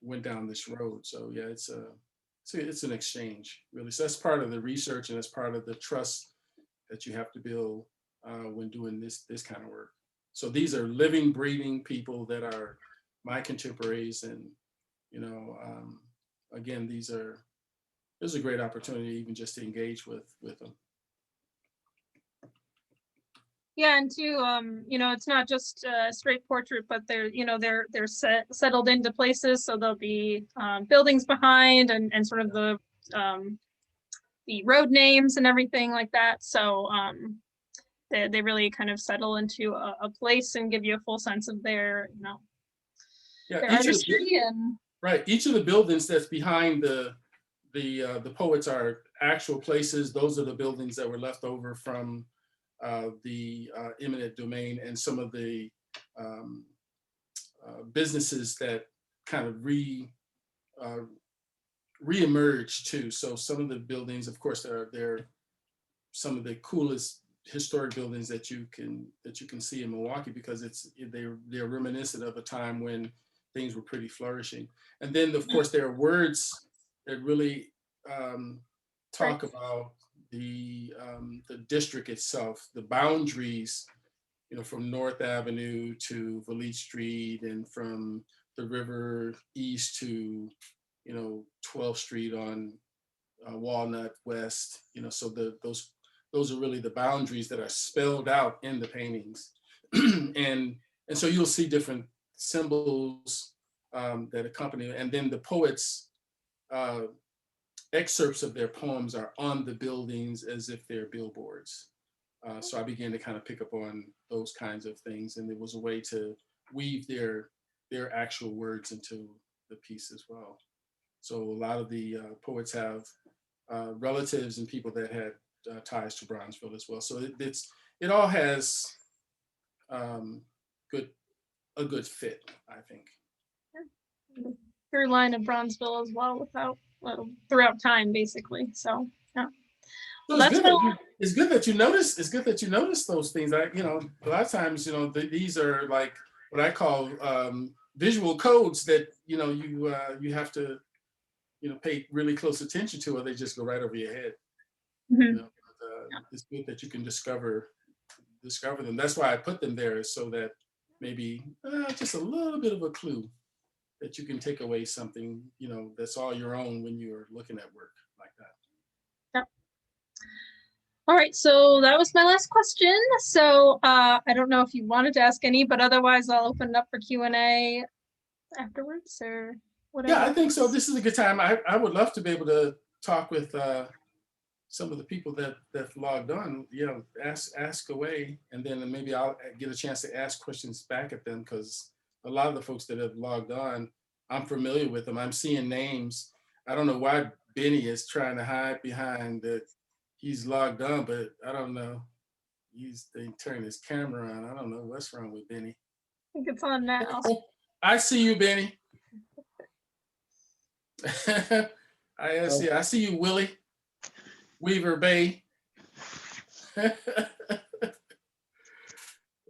went down this road. So yeah, it's an exchange, really. So that's part of the research, and that's part of the trust that you have to build when doing this kind of work. So these are living, breathing people that are my contemporaries, and again, there's a great opportunity even just to engage with them. Yeah, and too, it's not just a straight portrait, but they're settled into places, so there'll be buildings behind, and sort of the road names and everything like that. So they really kind of settle into a place and give you a full sense of their, Yeah, their artistry. And right, each of the buildings that's behind the poets are actual places. Those are the buildings that were left over from the eminent domain, and some of the businesses that kind of re-emerged too. So some of the buildings, of course, they're some of the coolest historic buildings that you can see in Milwaukee, because they're reminiscent of a time when things were pretty flourishing. And then, of course, there are words that really talk about the district itself, the boundaries, from North Avenue to Valete Street, and from the river east to 12th Street on Walnut West. So those are really the boundaries that are spelled out in the paintings. and so you'll see different symbols that accompany it. And then the poets' excerpts of their poems are on the buildings as if they're billboards. So I began to kind of pick up on those kinds of things, and it was a way to weave their actual words into the piece as well. So a lot of the poets have relatives and people that had ties to Bronzeville as well. So it all has a good fit, I think. Through line of Bronzeville as well, throughout time, basically. So yeah. So it's good that you notice. It's good that you notice those things. A lot of times, these are like what I call visual codes that you have to pay really close attention to, or they just go right over your head. Mm-hmm. It's good that you can discover them. That's why I put them there, so that maybe just a little bit of a clue that you can take away something that's all your own when you're looking at work like that. All right, so that was my last question. So I don't know if you wanted to ask any, but otherwise I'll open it up for Q&A afterwards or whatever. Yeah, I think so. This is a good time. I would love to be able to talk with some of the people that logged on. Ask away, and then maybe I'll get a chance to ask questions back at them, because a lot of the folks that have logged on, I'm familiar with them. I'm seeing names. I don't know why Benny is trying to hide behind that he's logged on, but I don't know. They turned his camera on. I don't know what's wrong with Benny. I think it's on now. I see you, Benny. I see you, Willie Weaver Bay.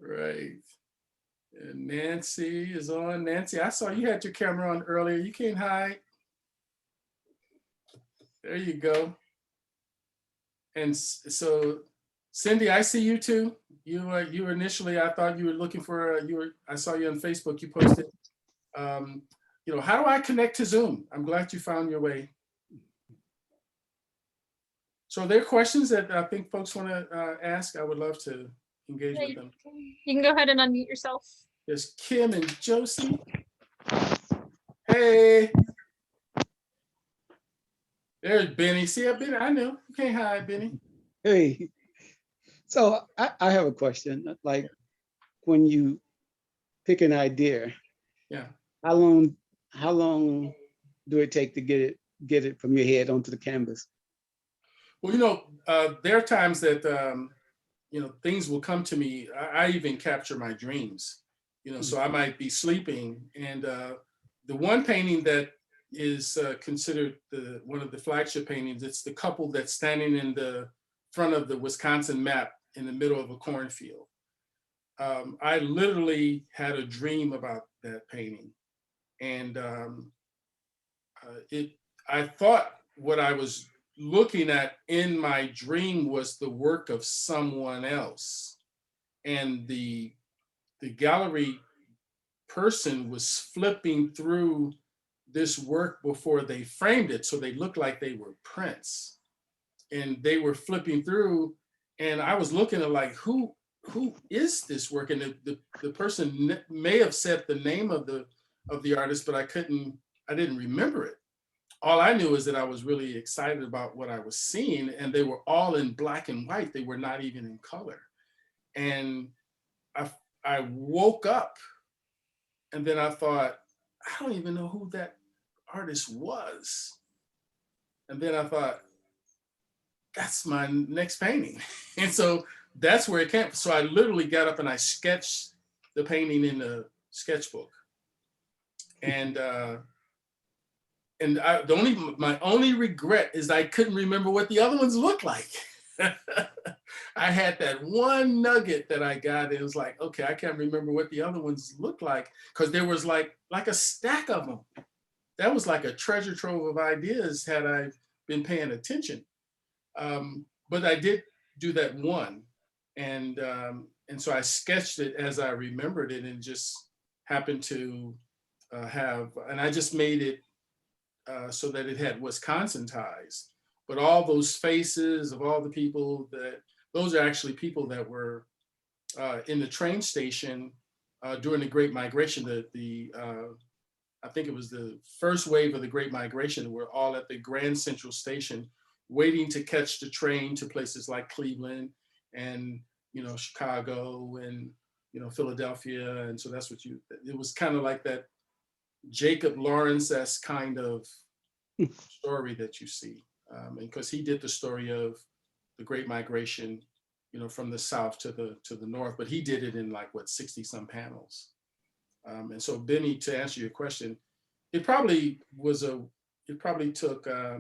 Right. And Nancy is on. Nancy, I saw you had your camera on earlier. You can't hide. There you go. And so, Cindy, I see you too. You were initially, I thought you were looking for, I saw you on Facebook, you posted, how do I connect to Zoom? I'm glad you found your way. So are there questions that I think folks want to ask? I would love to engage with them. You can go ahead and unmute yourself. There's Kim and Josie. Hey. There's Benny. See, Benny, I know. You can't hide, Benny. Hey. So I have a question. Like, when you pick an idea, yeah, how long do it take to get it from your head onto the canvas? Well, there are times that things will come to me. I even capture my dreams. So I might be sleeping, and the one painting that is considered one of the flagship paintings, it's the couple that's standing in the front of the Wisconsin map in the middle of a cornfield. I literally had a dream about that painting, and I thought what I was looking at in my dream was the work of someone else, and the gallery person was flipping through this work before they framed it, so they looked like they were prints, and they were flipping through, and I was looking at like, who is this work? And the person may have said the name of the artist, but I didn't remember it. All I knew is that I was really excited about what I was seeing, and they were all in black and white. They were not even in color. And I woke up, and then I thought, I don't even know who that artist was. And then I thought, that's my next painting. And so that's where it came. So I literally got up and I sketched the painting in the sketchbook. And my only regret is I couldn't remember what the other ones looked like. I had that one nugget that I got. It was like, okay, I can't remember what the other ones looked like, because there was like a stack of them. That was like a treasure trove of ideas had I been paying attention. But I did do that one, and so I sketched it as I remembered it, and just happened to and I just made it so that it had Wisconsin ties. But all those faces of all the people those are actually people that were in the train station during the Great Migration. I think it was the first wave of the Great Migration. We're all at the Grand Central Station waiting to catch the train to places like Cleveland. and, you know, Chicago and, you know, Philadelphia. And so that's what it was kind of like that Jacob Lawrence-esque kind of story that you see. And because he did the story of the Great Migration, you know, from the South to the North, but he did it in like, what, 60 some panels. And so Benny, to answer your question, it probably took, I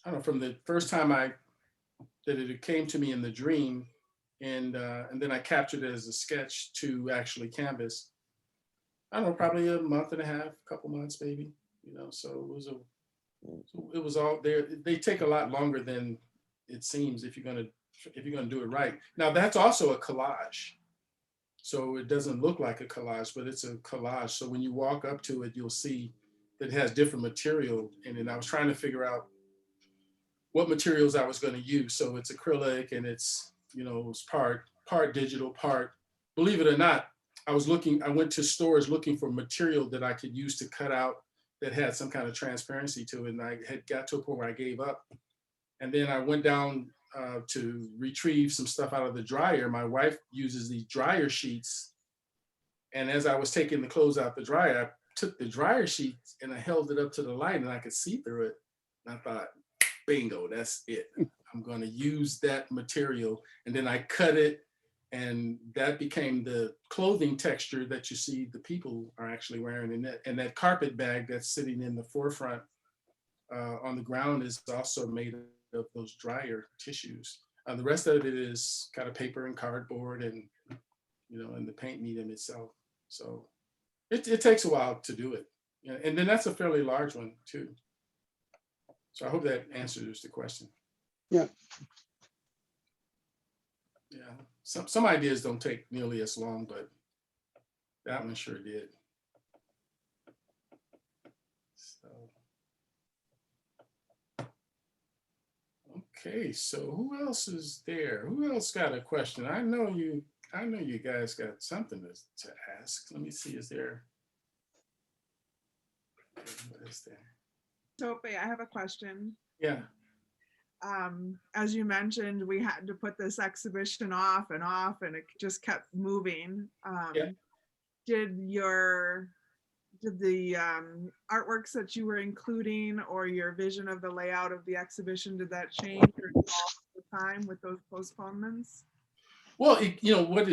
don't know, from the first time that it came to me in the dream, and then I captured it as a sketch to actually canvas. I don't know, probably a month and a half, couple months maybe, you know. So it was all there. They take a lot longer than it seems if you're gonna do it right. Now that's also a collage. So it doesn't look like a collage, but it's a collage. So when you walk up to it, you'll see that it has different material in it. And I was trying to figure out what materials I was going to use. So it's acrylic, and it's, you know, it's part digital, part, believe it or not, I went to stores looking for material that I could use to cut out that had some kind of transparency to it. And I had got to a point where I gave up. And then I went down to retrieve some stuff out of the dryer. My wife uses these dryer sheets. And as I was taking the clothes out the dryer, I took the dryer sheets and I held it up to the light and I could see through it. And I thought, bingo, that's it. I'm going to use that material. And then I cut it, and that became the clothing texture that you see the people are actually wearing. And that carpet bag that's sitting in the forefront on the ground is also made of those dryer tissues. The rest of it is kind of paper and cardboard, and, you know, and the paint medium itself. So it takes a while to do it. Yeah, and then that's a fairly large one too. So I hope that answers the question. Yeah. Yeah. Some ideas don't take nearly as long, but that one sure did. So. Okay, so who else is there? Who else got a question? I know you guys got something to ask. Let me see, is there? Okay, what is there? Mutòpe, I have a question. Yeah. As you mentioned, we had to put this exhibition off, and it just kept moving. Yeah. Did the artworks that you were including, or your vision of the layout of the exhibition, did that change or evolve over time with those postponements? Well, you know, what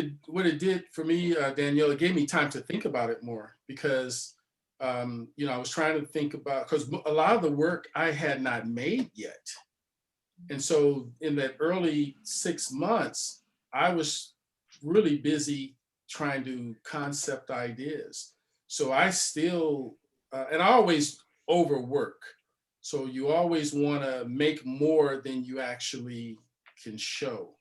it did for me, Danielle, it gave me time to think about it more, because you know, I was trying to think about, because a lot of the work I had not made yet. And so in that early 6 months, I was really busy trying to concept ideas. So I still, and I always overwork. So you always want to make more than you actually can show.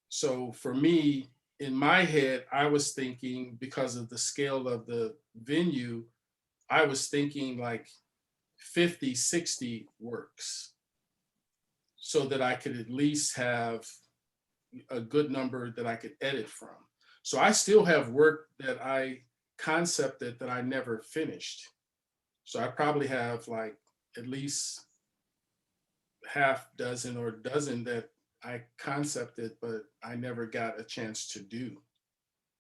So for me, in my head, I was thinking, because of the scale of the venue, I was thinking like 50, 60 works, so that I could at least have a good number that I could edit from. So I still have work that I concepted that I never finished. So I probably have like at least half dozen or dozen that I concepted, but I never got a chance to do.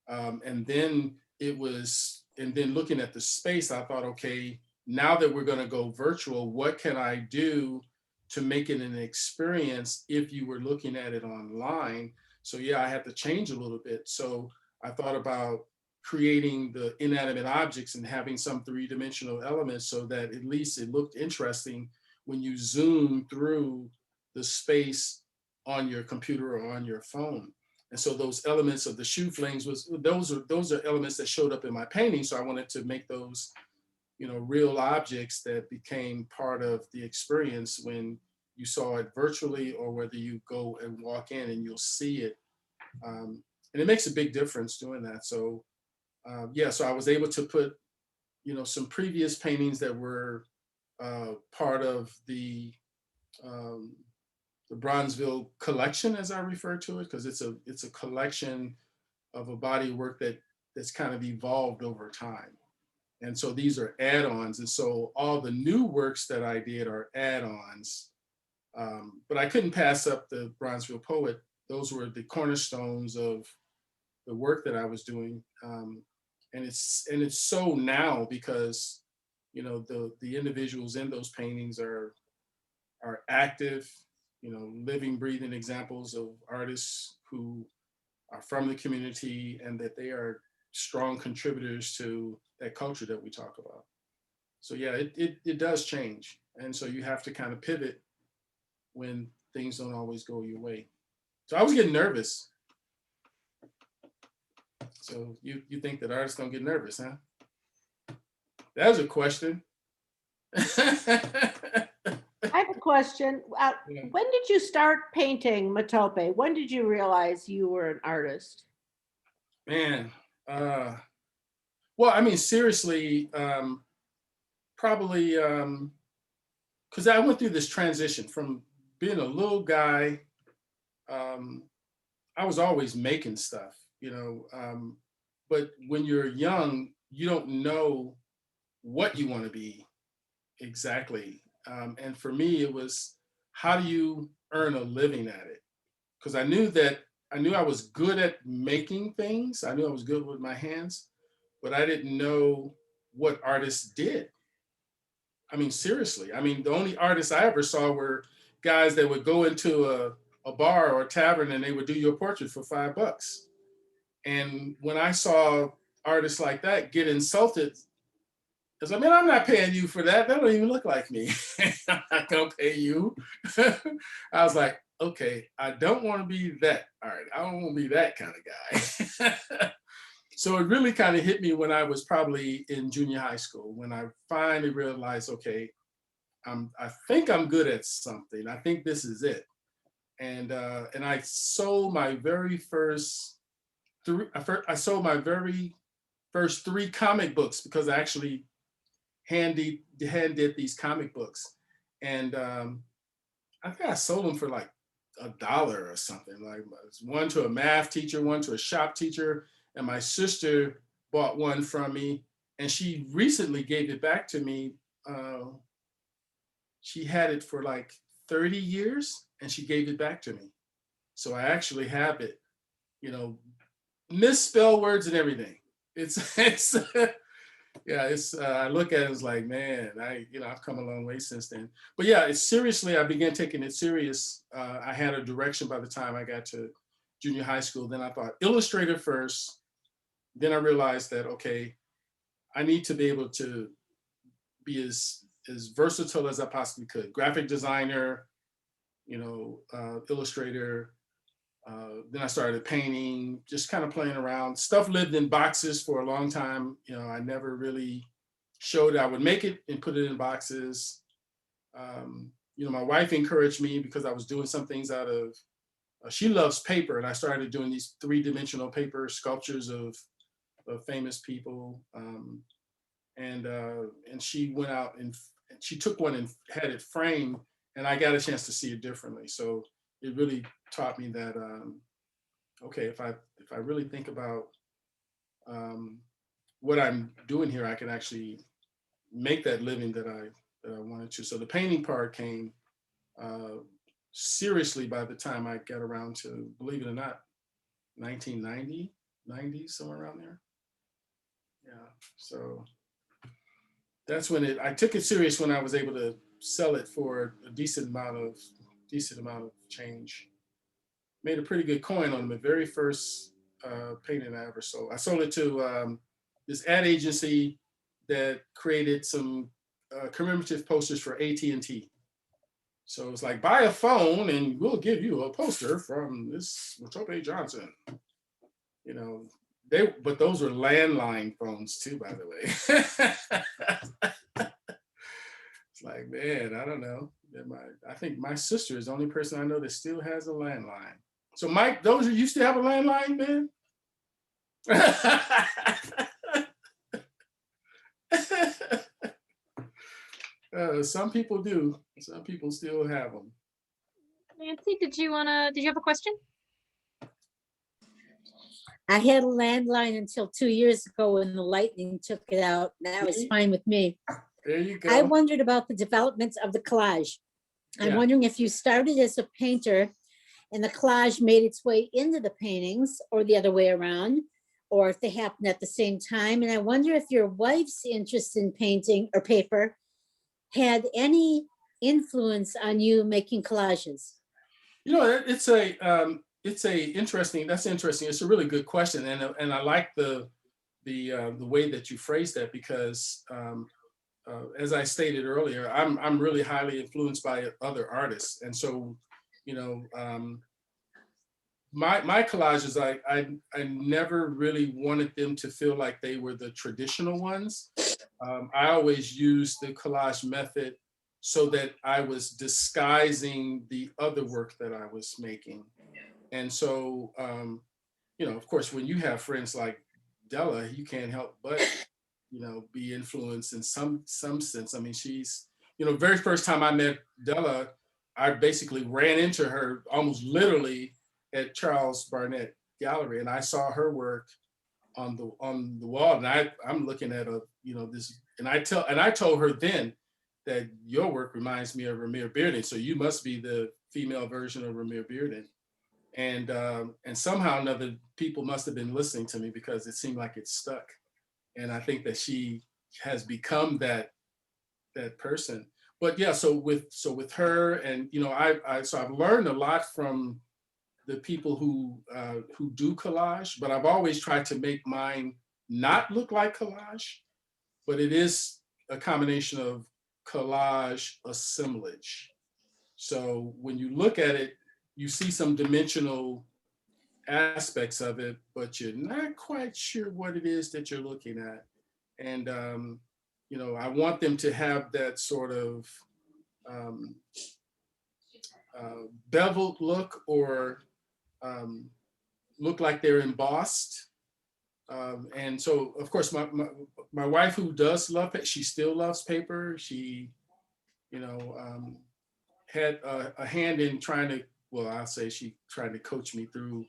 And then looking at the space, I thought, okay, now that we're going to go virtual, what can I do to make it an experience if you were looking at it online? So yeah, I had to change a little bit. So I thought about creating the inanimate objects and having some three-dimensional elements, so that at least it looked interesting when you zoom through the space on your computer or on your phone. And so those elements of the shoe flings those are elements that showed up in my painting. So I wanted to make those, you know, real objects that became part of the experience when you saw it virtually, or whether you go and walk in and you'll see it. And it makes a big difference doing that. So yeah, so I was able to put, you know, some previous paintings that were part of the Bronzeville collection, as I refer to it, because it's a collection of a body of work that's kind of evolved over time. And so these are add-ons. And so all the new works that I did are add-ons. But I couldn't pass up the Bronzeville those were the cornerstones of the work that I was doing. And it's so now because, you know, the individuals in those paintings are active, you know, living, breathing examples of artists who are from the community and that they are strong contributors to that culture that we talk about. So yeah, it does change. And so you have to kind of pivot when things don't always go your way. So I was getting nervous. So you think that artists don't get nervous, huh? That was a question. I have a question. Yeah. When did you start painting Mutòpe? When did you realize you were an artist? Man, well, I mean, seriously, probably because I went through this transition from being a little guy. I was always making stuff, you know, but when you're young, you don't know what you want to be exactly. And for me, it was, how do you earn a living at it? Because I knew I was good at making things. I knew I was good with my hands, but I didn't know what artists did. I mean, seriously. I mean, the only artists I ever saw were guys that would go into a bar or a tavern and they would do your portrait for $5. And when I saw artists like that get insulted, I was like, man, I'm not paying you for that. That don't even look like me. I'm not gonna pay you. I was like, okay, I don't want to be that. All right, I don't want to be that kind of guy. So it really kind of hit me when I was probably in junior high school, when I finally realized, okay, I think I'm good at something. I think this is it. And I sold my very first three comic books because I actually hand did these comic books. And I think I sold them for like $1 or something. Like one to a math teacher, one to a shop teacher, and my sister bought one from me, and she recently gave it back to me. She had it for like 30 years, and she gave it back to me. So I actually have it, you know, misspell words and everything. It's yeah, I look at it as like, man, I've come a long way since then. But yeah, it's seriously, I began taking it serious. I had a direction by the time I got to junior high school. Then I thought illustrator first. Then I realized that, okay, I need to be able to be as versatile as I possibly could. Graphic designer, you know, illustrator. Then I started painting, just kind of playing around. Stuff lived in boxes for a long time. You know, I never really showed it. I would make it and put it in boxes. You know, my wife encouraged me because I was doing some things out of, she loves paper, and I started doing these 3-dimensional paper sculptures of famous people. And she went out and she took one and had it framed, and I got a chance to see it differently. So it really taught me that, okay, if I really think about what I'm doing here, I can actually make that living that I wanted to. So the painting part came seriously by the time I got around to, believe it or not, 1990, 90, somewhere around there. Yeah, so that's when I took it serious, when I was able to sell it for a decent amount of change. Made a pretty good coin on the very first painting I ever sold. I sold it to this ad agency that created some commemorative posters for AT&T. So it's like, buy a phone and we'll give you a poster from this Mutòpe Johnson. You know, but those were landline phones too, by the way. It's like, man, I don't know. I think my sister is the only person I know that still has a landline. So Mike, those of you still have a landline, man? Some people do. Some people still have them. Nancy, did you have a question? I had a landline until 2 years ago when the lightning took it out. That was fine with me. There you go. I wondered about the development of the collage. I'm Yeah. wondering if you started as a painter and the collage made its way into the paintings or the other way around, or if they happened at the same time. And I wonder if your wife's interest in painting or paper had any influence on you making collages. You know, it's interesting. That's interesting. It's a really good question, and I like the way that you phrased that, because as I stated earlier, I'm really highly influenced by other artists, and so, you know, my collages, I never really wanted them to feel like they were the traditional ones. I always used the collage method so that I was disguising the other work that I was making. And so, you know, of course, when you have friends like Della, you can't help but, you know, be influenced in some sense. I mean, she's, you know, very first time I met Della, I basically ran into her almost literally at Charles Barnett Gallery, and I saw her work on the wall, and I'm looking at this, and I told her then that your work reminds me of Ramir Bearden, so you must be the female version of Ramir Bearden. And somehow or another, people must have been listening to me, because it seemed like it stuck. And I think that she has become that person. But yeah, so with her, and you know, I've learned a lot from the people who do collage, but I've always tried to make mine not look like collage, but it is a combination of collage assemblage. So when you look at it, you see some dimensional aspects of it, but you're not quite sure what it is that you're looking at. And, you know, I want them to have that sort of beveled look, or look like they're embossed. And so, of course, my wife, who does love it, she still loves paper. She, you know, had a hand in trying to, well, I'll say she tried to coach me through.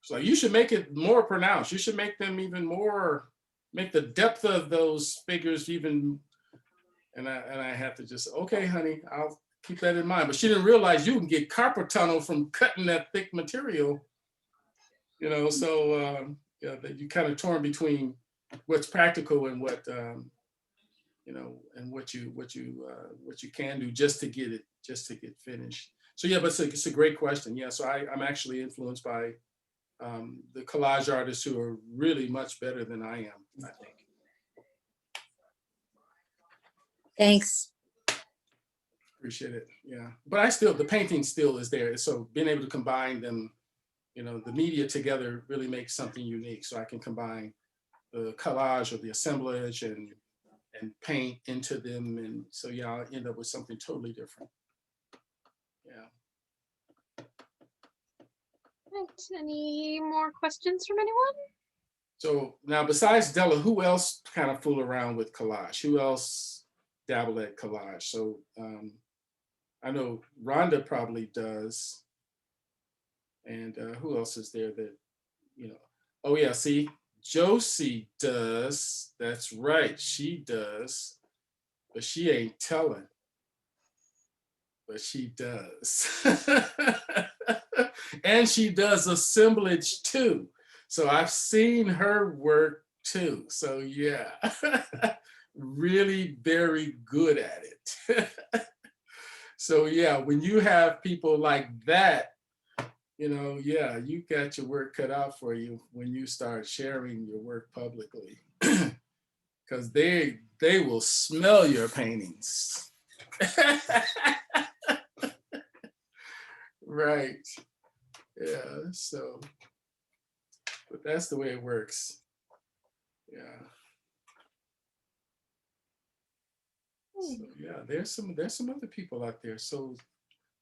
So you should make it more pronounced. You should make them even more, make the depth of those figures even. And I had to just, okay, honey, I'll keep that in mind. But she didn't realize you can get carpal tunnel from cutting that thick material. You know, so yeah, that you kind of torn between what's practical and what you know, and what you can do just to get finished. So yeah, but it's a great question. Yeah, so I'm actually influenced by the collage artists who are really much better than I am, I think. Thanks. Appreciate it. Yeah, but the painting still is there. So being able to combine them, you know, the media together really makes something unique. So I can combine the collage or the assemblage and paint into them. And so, yeah, I'll end up with something totally different. Yeah. Right. Any more questions from anyone? So now, besides Della, who else kind of fool around with collage? Who else dabble at collage? So I know Rhonda probably does. And who else is there that, you know? Oh yeah, see, Josie does. That's right, she does. But she ain't telling. But she does. And she does assemblage too. So I've seen her work too. So yeah, really very good at it. So yeah, when you have people like that, you know, yeah, you got your work cut out for you when you start sharing your work publicly. Because they will smell your paintings. Right. Yeah, so, but that's the way it works. Yeah. So yeah, there's some other people out there. So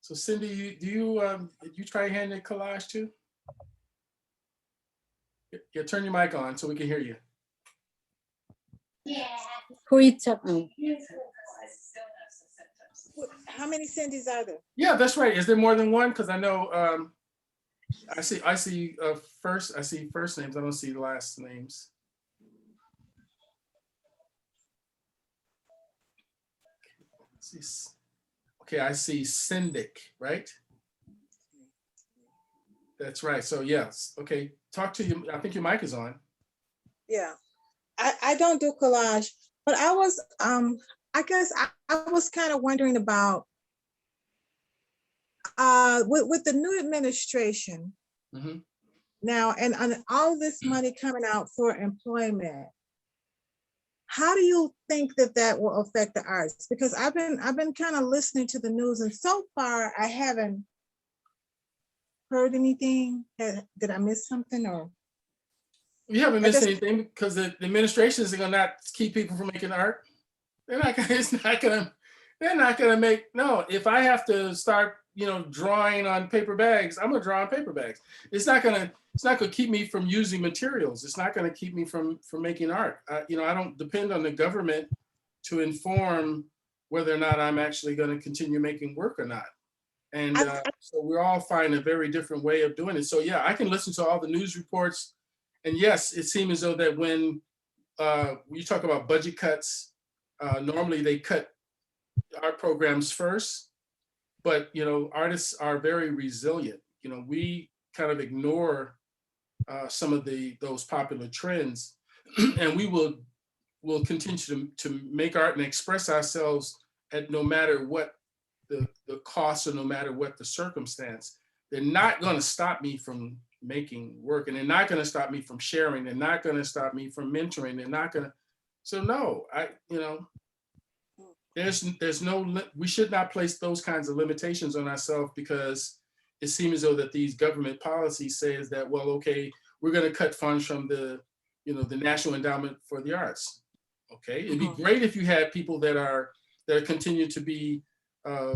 Cindy, do you try hand in collage too? Yeah, turn your mic on so we can hear you. Who are you talking? How many Cindy's are there? Yeah, that's right. Is there more than one? Because I know I see first names. I don't see last names. Okay, I see Syndic, right? That's right. So yes, okay. Talk to you. I think your mic is on. Yeah. I don't do collage, but I was, I guess I was kind of wondering about, with the new administration Mhm. now, and all this money coming out for employment, how do you think that that will affect the arts? Because I've been kind of listening to the news, and so far I haven't heard anything. Did I miss something, or? You haven't I missed guess- anything because the administration is going to not keep people from making art. They're not going. It's not going to. They're not going to make. No, if I have to start, drawing on paper bags, I'm going to draw on paper bags. It's not going to. It's not going to keep me from using materials. It's not going to keep me from making art. I don't depend on the government to inform whether or not I'm actually going to continue making work or not. And so we're all finding a very different way of doing it. So yeah, I can listen to all the news reports. And yes, it seems as though that when you talk about budget cuts, normally they cut art programs first, but artists are very resilient. We kind of ignore some of those popular trends, and we will continue to make art and express ourselves at no matter what the cost or no matter what the circumstance. They're not going to stop me from making work, and they're not going to stop me from sharing. They're not going to stop me from mentoring. They're not going to. So no, there's no. We should not place those kinds of limitations on ourselves, because it seems as though that these government policies says that, well, okay, we're going to cut funds from the National Endowment for the Arts. Okay, it'd be great if you had people that continue to be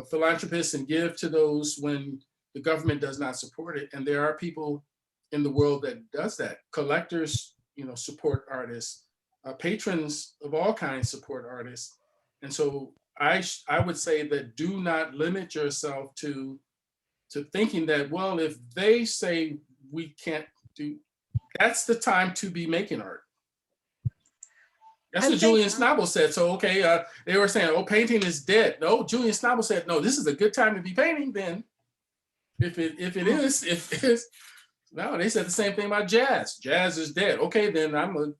philanthropists and give to those when the government does not support it. And there are people in the world that does that. Collectors, support artists. Patrons of all kinds support artists. And so I would say that do not limit yourself to thinking that, well, if they say we can't do, that's the time to be making art. That's what Julian Schnabel said. So, okay, they were saying, oh, painting is dead. No, Julian Schnabel said, no, this is a good time to be painting then. If it is, no, they said the same thing about jazz. Jazz is dead. Okay, then I'm gonna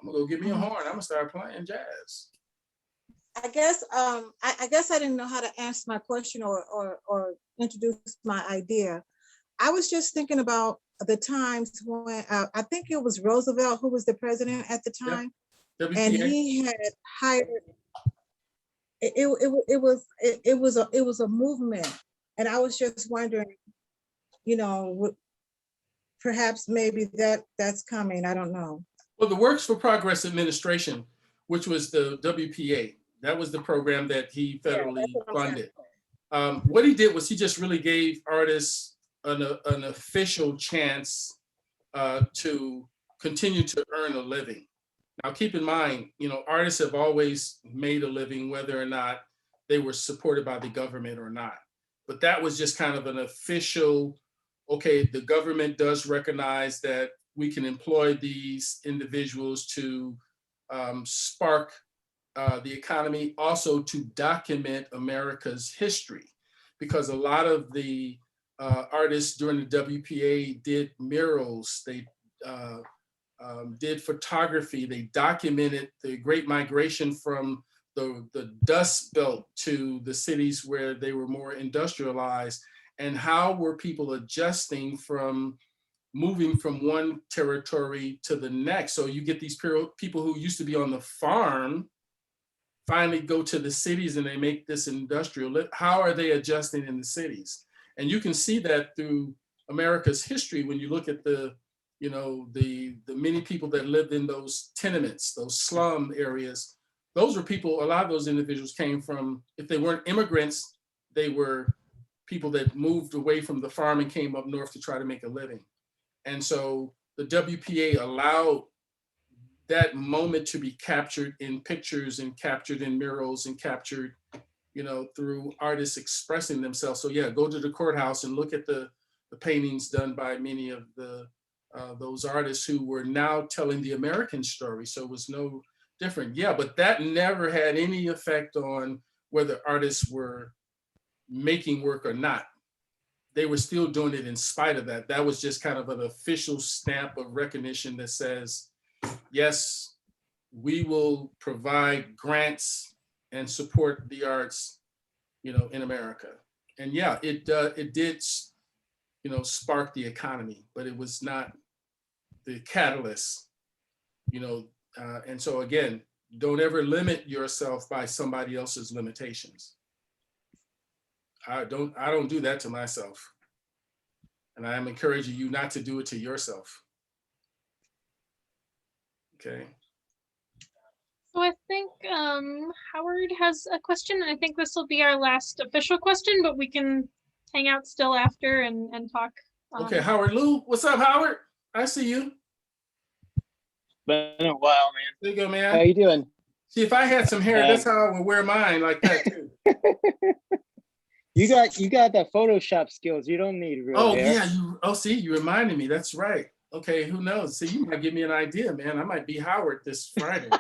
go get me a horn. I'm gonna start playing jazz. I guess I guess I didn't know how to answer my question or introduce my idea. I was just thinking about the times when I think it was Roosevelt who was the president at the time, WPA. and he had hired. It was a movement, and I was just wondering, perhaps maybe that's coming. I don't know. Well, the Works for Progress Administration, which was the WPA, that was the program that he federally funded. What he did was he just really gave artists an official chance to continue to earn a living. Now, keep in mind, artists have always made a living, whether or not they were supported by the government or not. But that was just kind of an official, okay, the government does recognize that we can employ these individuals to spark the economy, also to document America's history, because a lot of the artists during the WPA did murals, they did photography, they documented the Great Migration from the Dust Belt to the cities where they were more industrialized, and how were people adjusting from moving from one territory to the next. So you get these people who used to be on the farm finally go to the cities and they make this industrial. How are they adjusting in the cities? And you can see that through America's history when you look at the many people that lived in those tenements, those slum areas. Those were people, a lot of those individuals came from, if they weren't immigrants, they were people that moved away from the farm and came up north to try to make a living. And so the WPA allowed that moment to be captured in pictures and captured in murals and captured, through artists expressing themselves. So yeah, go to the courthouse and look at the paintings done by many of those artists who were now telling the American story. So it was no different. Yeah, but that never had any effect on whether artists were making work or not. they were still doing it in spite of that. That was just kind of an official stamp of recognition that says, yes, we will provide grants and support the arts, in America. And yeah, it did, spark the economy, but it was not the catalyst, and so again, don't ever limit yourself by somebody else's limitations. I don't do that to myself. And I am encouraging you not to do it to yourself. Okay. So I think Howard has a question. I think this will be our last official question, but we can hang out still after and talk. Okay, Howard Lou, what's up, Howard? I see you. Been a while, man. There you go, How man. you doing? See, if I had some hair, that's how I would wear mine, like that too. You got that Photoshop skills. You don't need real Oh hair. yeah, see, you reminded me. That's right. Okay, who knows? See, you might give me an idea, man. I might be Howard this Friday.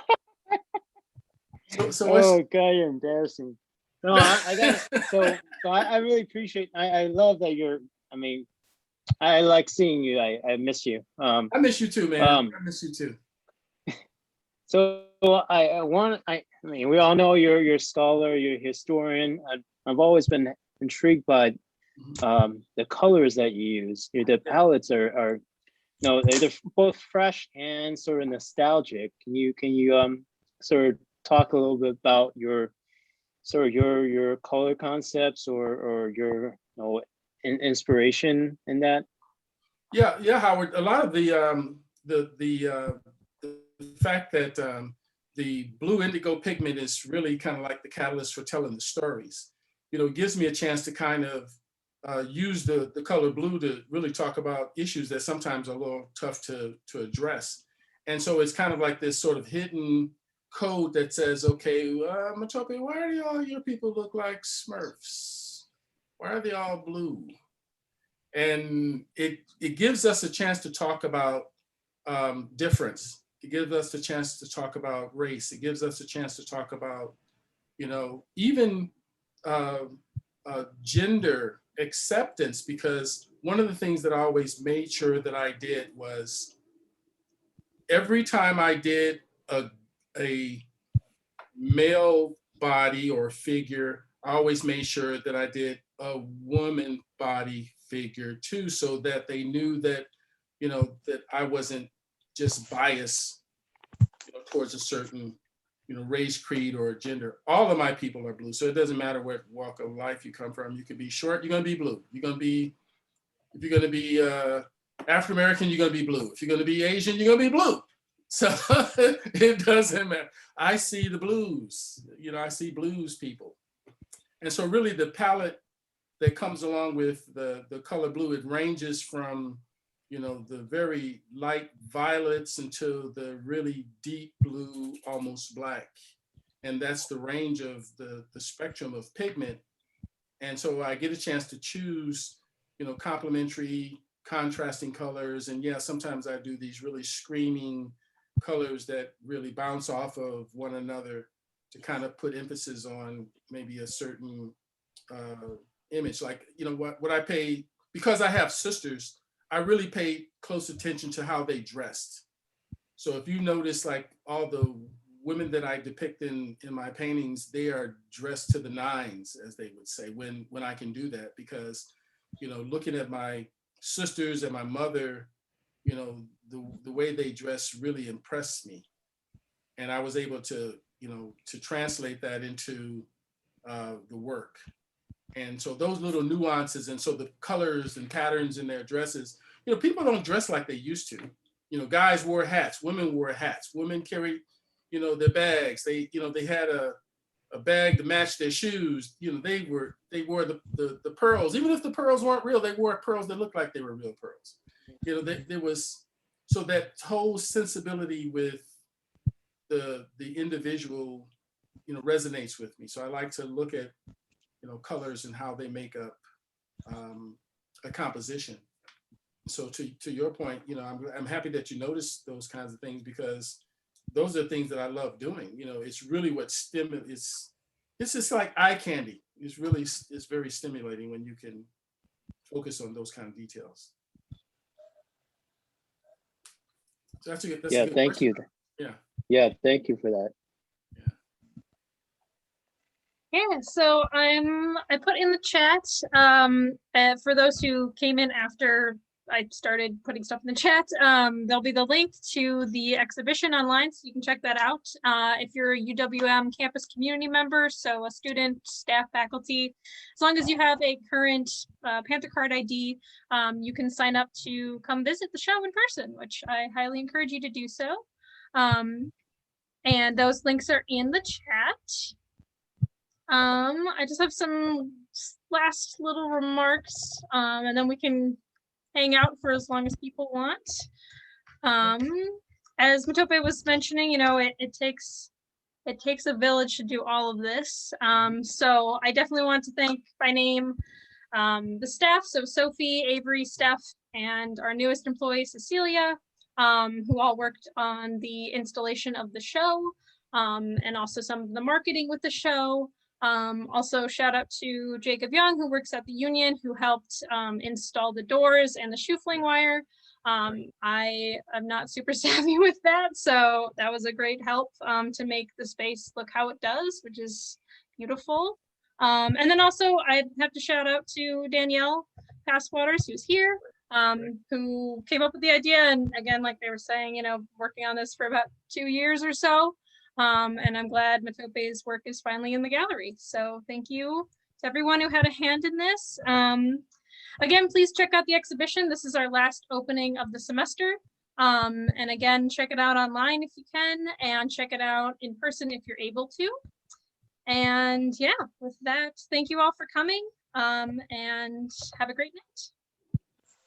So what's, Oh God, you're embarrassing. No, I got so I really appreciate. I love that you're. I mean, I like seeing you. I miss you. I miss you too, man. I miss you too. So I mean, we all know you're a scholar, you're a historian. I've always been intrigued by the colors that you use. The palettes are they're both fresh and sort of nostalgic. Can you sort of talk a little bit about your color concepts or your inspiration in that? Yeah, Howard. A lot of the fact that the blue indigo pigment is really kind of like the catalyst for telling the stories. It gives me a chance to kind of use the color blue to really talk about issues that sometimes are a little tough to address. And so it's kind of like this sort of hidden code that says, okay, Mutòpe, why do all your people look like Smurfs? Why are they all blue? And it gives us a chance to talk about difference. It gives us a chance to talk about race. It gives us a chance to talk about, even gender acceptance, because one of the things that I always made sure that I did was every time I did a male body or figure, I always made sure that I did a woman body figure too, so that they knew that, that I wasn't just biased, towards a certain, race, creed, or gender. All of my people are blue. So it doesn't matter what walk of life you come from. You could be short, you're gonna be blue. If you're gonna be African-American, you're gonna be blue. If you're gonna be Asian, you're gonna be blue. So it doesn't matter. I see the blues, I see blues people. And so really the palette that comes along with the color blue, it ranges from, the very light violets until the really deep blue, almost black. And that's the range of the spectrum of pigment. And so I get a chance to choose, complementary, contrasting colors. And yeah, sometimes I do these really screaming colors that really bounce off of one another to kind of put emphasis on maybe a certain image. Like, what I pay, because I have sisters, I really paid close attention to how they dressed. So if you notice, like all the women that I depict in my paintings, they are dressed to the nines, as they would say, when I can do that, because, looking at my sisters and my mother, the way they dress really impressed me. And I was able to, to translate that into the work. And so those little nuances, and so the colors and patterns in their dresses, people don't dress like they used to. Guys wore hats, women wore hats, women carried, their bags. They had a bag to match their shoes. They wore the pearls. Even if the pearls weren't real, they wore pearls that looked like they were real pearls. There was, so that whole sensibility with the individual, resonates with me. So I like to look at, colors and how they make up a composition. So to your point, I'm happy that you noticed those kinds of things, because those are things that I love doing. It's really what stimulates. It's just like eye candy. It's very stimulating when you can focus on those kind of details. So that's a good Yeah, thank question. you. Yeah. Yeah, thank you for that. Yeah, so I put in the chat for those who came in after I started putting stuff in the chat. There'll be the link to the exhibition online, so you can check that out. If you're a UWM Campus Community member, so a student, staff, faculty, as long as you have a current Panther Card ID, you can sign up to come visit the show in person, which I highly encourage you to do so. And those links are in the chat. I just have some last little remarks, and then we can hang out for as long as people want. As Mutòpe was mentioning, you know, it takes a village to do all of this. So I definitely want to thank by name the staff, so Sophie, Avery, Steph, and our newest employee, Cecilia, who all worked on the installation of the show, and also some of the marketing with the show. Also shout out to Jacob Young, who works at the union, who helped install the doors and the shoe fling wire. I am not super savvy with that, so that was a great help to make the space look how it does, which is beautiful. And then also I'd have to shout out to Danielle Passwaters, who's here, who came up with the idea. And again, like they were saying, you know, working on this for about 2 years or so. And I'm glad Mutòpe's work is finally in the gallery. So thank you to everyone who had a hand in this. Again, please check out the exhibition. This is our last opening of the semester. And again, check it out online if you can, and check it out in person if you're able to. And yeah, with that, thank you all for coming, and have a great night.